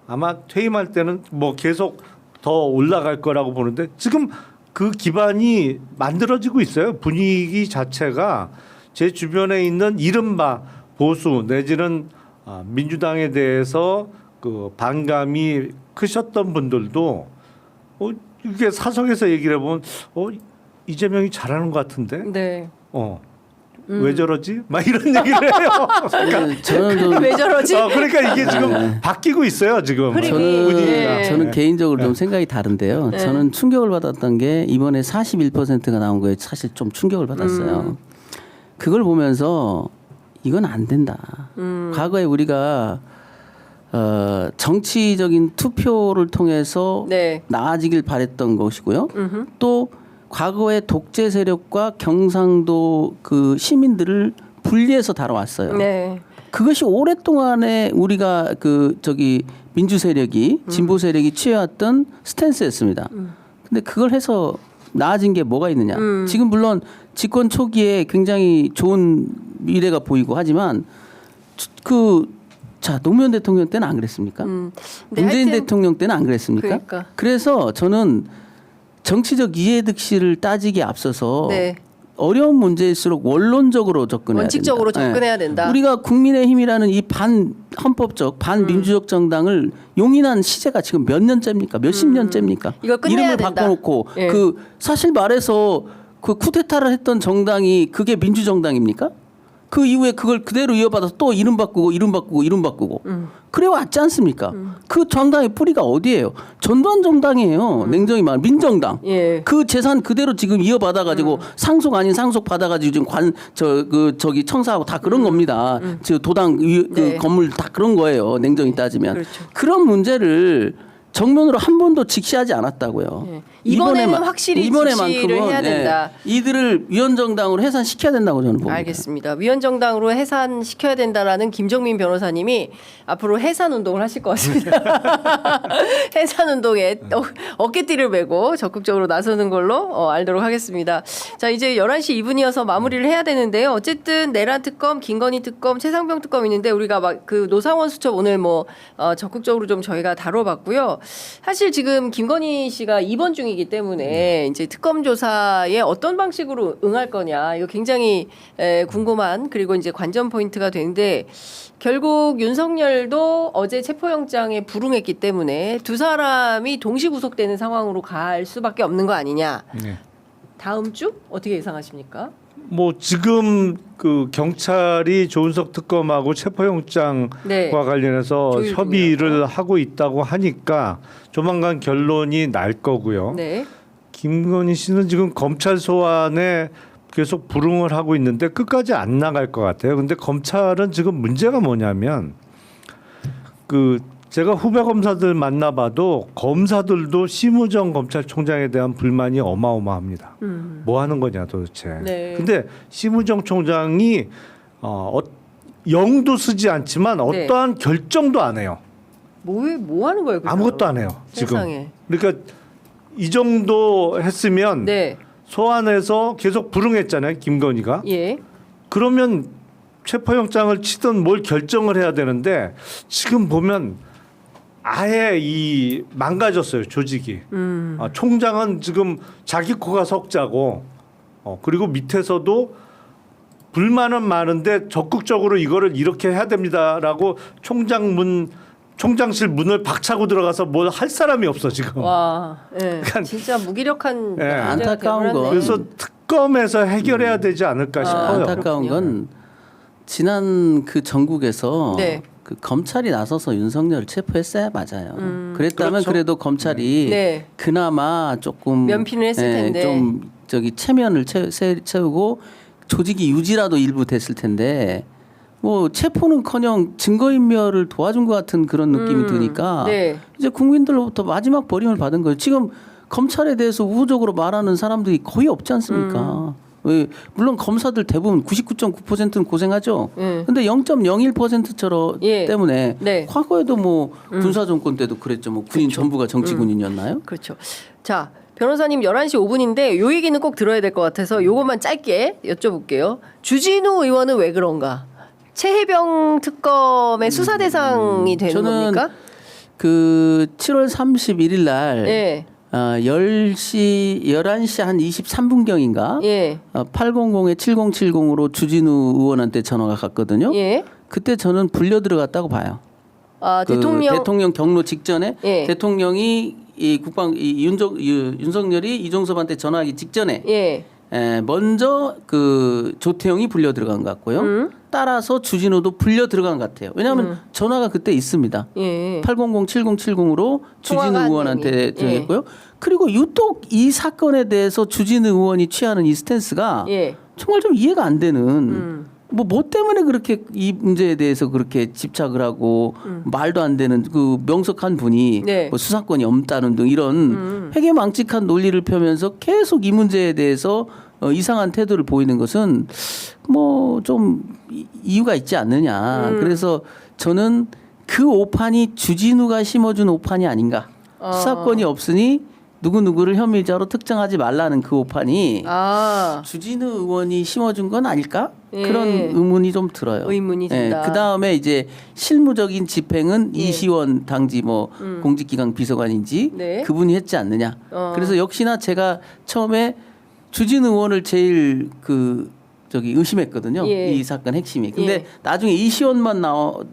아마 퇴임할 때는 뭐 계속 더 올라갈 거라고 보는데 지금 그 기반이 만들어지고 있어요. 분위기 자체가 제 주변에 있는 이른바 보수 내지는 민주당에 대해서 그 반감이 크셨던 분들도 이게 사석에서 얘기를 해보면 이재명이 잘하는 것 같은데 네. 왜 저러지? 막 이런 얘기를 해요. 그러니까 저는 좀 왜 저러지? 그러니까 이게 지금 바뀌고 있어요. 지금 흐름이. 분위기가. 저는 네. 개인적으로 좀 생각이 다른데요. 네. 저는 충격을 받았던 게 이번에 41%가 나온 거에 사실 좀 충격을 받았어요. 그걸 보면서 이건 안 된다. 과거에 우리가 정치적인 투표를 통해서 네. 나아지길 바랬던 것이고요. 또 과거의 독재 세력과 경상도 그 시민들을 분리해서 다뤄왔어요. 네. 그것이 오랫동안에 우리가 민주 세력이 진보 세력이 취해왔던 스탠스였습니다. 근데 그걸 해서 나아진 게 뭐가 있느냐? 지금 물론 집권 초기에 굉장히 좋은 미래가 보이고 하지만 노무현 대통령 때는 안 그랬습니까? 근데 문재인 하여튼 대통령 때는 안 그랬습니까? 그러니까. 그래서 저는 정치적 이해득실을 따지기에 앞서서 네. 어려운 문제일수록 원론적으로 접근해야 원칙적으로 된다. 접근해야 된다. 우리가 국민의힘이라는 이 반헌법적 반민주적 정당을 용인한 시제가 지금 몇 년째입니까? 몇십 년째입니까? 이거 끝내야 이름을 된다. 바꿔놓고 예. 사실 말해서 그 쿠데타를 했던 정당이 그게 민주정당입니까? 그 이후에 그걸 그대로 이어받아서 또 이름 바꾸고 그래 왔지 않습니까? 그 정당의 뿌리가 어디예요? 전두환 정당이에요. 냉정히 말하면 민정당. 예. 그 재산 그대로 지금 이어받아 가지고 상속 아닌 상속 받아 가지고 지금 저기 청사하고 다 그런 겁니다. 저 도당 네. 건물 다 그런 거예요. 냉정히 따지면. 그렇죠. 그런 문제를 정면으로 한 번도 직시하지 않았다고요. 예. 이번에는 확실히 직시를 해야 된다. 이들을 위헌정당으로 해산시켜야 된다고 저는 봅니다. 알겠습니다. 위헌정당으로 해산시켜야 된다라는 김정민 변호사님이 앞으로 해산운동을 하실 것 같습니다. 해산운동에 어깨띠를 메고 적극적으로 나서는 걸로 알도록 하겠습니다. 자, 이제 11시 2분이어서 마무리를 해야 되는데요. 어쨌든 내란 특검, 김건희 특검, 최상병 특검 있는데 우리가 막 그 노상원 수첩 오늘 뭐 적극적으로 좀 저희가 다뤄봤고요. 사실 지금 김건희 씨가 입원 중이기 때문에 이제 특검 조사에 어떤 방식으로 응할 거냐 이거 굉장히 궁금한 그리고 이제 관전 포인트가 되는데 결국 윤석열도 어제 체포영장에 불응했기 때문에 두 사람이 동시 구속되는 상황으로 갈 수밖에 없는 거 아니냐. 네. 다음 주 어떻게 예상하십니까? 뭐 지금 그 경찰이 조은석 특검하고 체포영장과 네. 관련해서 조율 협의를 중이라고. 하고 있다고 하니까 조만간 결론이 날 거고요. 네. 김건희 씨는 지금 검찰 소환에 계속 불응을 하고 있는데 끝까지 안 나갈 것 같아요. 근데 검찰은 지금 문제가 뭐냐면 그 제가 후배 검사들 만나봐도 검사들도 심우정 검찰총장에 대한 불만이 어마어마합니다. 뭐 하는 거냐 도대체. 네. 근데 심우정 총장이 영도 쓰지 않지만 네. 어떠한 결정도 안 해요. 뭐 하는 거예요? 그래서? 아무것도 안 해요. 지금. 세상에. 그러니까 이 정도 했으면 네. 소환해서 계속 불응했잖아요. 김건희가. 예. 그러면 체포영장을 치든 뭘 결정을 해야 되는데 지금 보면 아예 이 망가졌어요. 조직이. 총장은 지금 자기 코가 석자고 그리고 밑에서도 불만은 많은데 적극적으로 이거를 이렇게 해야 됩니다라고 총장실 문을 박차고 들어가서 뭘 할 사람이 없어 지금. 와, 예. 그러니까 진짜 무기력한 예. 안타까운 거. 그래서 특검에서 해결해야 되지 않을까 싶어요. 안타까운 건 지난 그 전국에서 네. 그 검찰이 나서서 윤석열을 체포했어야 맞아요. 그랬다면 그렇죠. 그래도 검찰이 네. 그나마 조금 면피는 했을 텐데. 좀 저기 체면을 채우고 조직이 유지라도 일부 됐을 텐데 뭐 체포는커녕 증거인멸을 도와준 것 같은 그런 느낌이 드니까 네. 이제 국민들로부터 마지막 버림을 받은 거예요. 지금 검찰에 대해서 우호적으로 말하는 사람들이 거의 없지 않습니까? 왜 물론 검사들 대부분 99.9%는 고생하죠. 근데 0.01%처럼 예. 때문에 네. 과거에도 뭐 군사 정권 때도 그랬죠. 뭐 군인 전부가 정치군인이었나요? 그렇죠. 자, 변호사님 11시 5분인데 요 얘기는 꼭 들어야 될 것 같아서 요것만 짧게 여쭤볼게요. 주진우 의원은 왜 그런가? 최혜병 특검의 수사 대상이 되는 저는 겁니까? 그 7월 31일 날 예. 11시 한 23분경인가 예. 800에 7070으로 주진우 의원한테 전화가 갔거든요. 예. 그때 저는 불려 들어갔다고 봐요. 아, 그 대통령 경로 직전에 예. 대통령이 윤석열이 이종섭한테 전화하기 직전에 예. 먼저 그 조태영이 불려 들어간 것 같고요. 따라서 주진우도 불려 들어간 것 같아요. 왜냐하면 전화가 그때 있습니다. 예. 800-7070으로 주진우 통화가 의원한테 안 되니. 전했고요. 그리고 유독 이 사건에 대해서 주진우 의원이 취하는 이 스탠스가 예. 정말 좀 이해가 안 되는 뭐 때문에 그렇게 이 문제에 대해서 그렇게 집착을 하고 말도 안 되는 그 명석한 분이 네. 뭐 수사권이 없다는 등 이런 회개망측한 논리를 펴면서 계속 이 문제에 대해서 이상한 태도를 보이는 것은 뭐 좀 이유가 있지 않느냐. 그래서 저는 그 오판이 주진우가 심어준 오판이 아닌가. 수사권이 없으니 누구누구를 혐의자로 특정하지 말라는 그 오판이 주진우 의원이 심어준 건 아닐까? 예. 그런 의문이 좀 들어요. 의문이 든다. 그 다음에 이제 실무적인 집행은 이시원 당지 뭐 공직기강 비서관인지 네. 그분이 했지 않느냐. 그래서 역시나 제가 처음에 주진우 의원을 제일 의심했거든요. 예. 이 사건 핵심이. 근데 예. 나중에 이시원만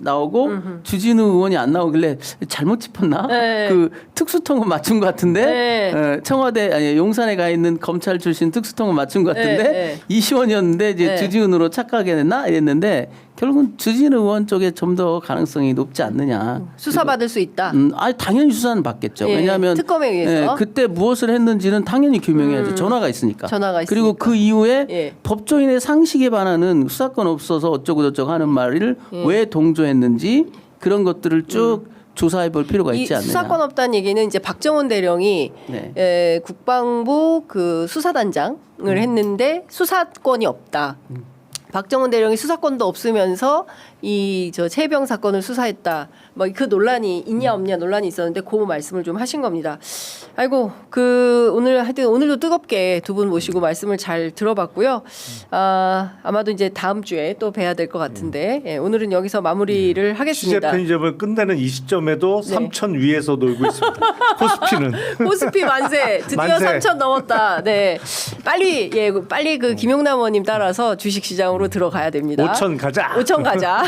나오고 주진우 의원이 안 나오길래 잘못 짚었나? 예. 그 특수통은 맞춘 것 같은데 예. 청와대 아니 용산에 가 있는 검찰 출신 특수통은 맞춘 것 같은데 예. 이시원이었는데 이제 예. 주진우로 착각하게 됐나 이랬는데 결국은 주진우 의원 쪽에 좀 더 가능성이 높지 않느냐. 수사받을 수 있다. 당연히 수사는 받겠죠. 예. 왜냐하면 특검에 의해서. 그때 무엇을 했는지는 당연히 규명해야죠. 전화가 있으니까. 전화가 그리고 있으니까. 그 이후에 예. 법조인의 상식에 반하는 수사권 없어서 어쩌고 저쩌고 하는 말을 왜 동조했는지 그런 것들을 쭉 조사해볼 필요가 이 있지 않느냐. 수사권 없다는 얘기는 이제 박정훈 대령이 네. 국방부 그 수사단장을 했는데 수사권이 없다. 박정훈 대령이 수사권도 없으면서 이 저 최병 사건을 수사했다. 뭐 그 논란이 있냐 없냐 논란이 있었는데 그 말씀을 좀 하신 겁니다. 아이고 그 오늘 하여튼 오늘도 뜨겁게 두 분 모시고 말씀을 잘 들어봤고요. 아마도 이제 다음 주에 또 뵈야 될 것 같은데 예, 오늘은 여기서 마무리를 취재 하겠습니다. 편의점을 끝내는 이 시점에도 네. 3천 위에서 놀고 있습니다. 코스피는 코스피 만세 드디어 만세. 3천 넘었다. 네, 빨리 그 김용남 의원님 따라서 주식 시장으로 들어가야 됩니다. 5천 가자. 5천 가자.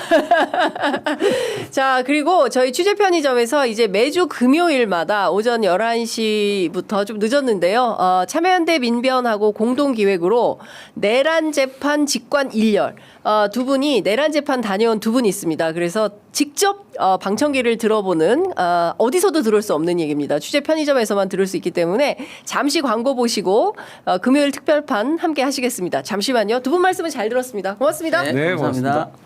자, 그리고 저희 취재 편의점에서 이제 매주 금요일마다 오전 11시부터 좀 늦었는데요. 참여연대 민변하고 공동 기획으로 내란 재판 직관 1열. 두 분이 내란 재판 다녀온 두 분이 있습니다. 그래서 직접 방청기를 들어보는 어디서도 들을 수 없는 얘기입니다. 취재 편의점에서만 들을 수 있기 때문에 잠시 광고 보시고 금요일 특별판 함께 하시겠습니다. 잠시만요. 두 분 말씀은 잘 들었습니다. 고맙습니다. 네, 네, 감사합니다. 고맙습니다.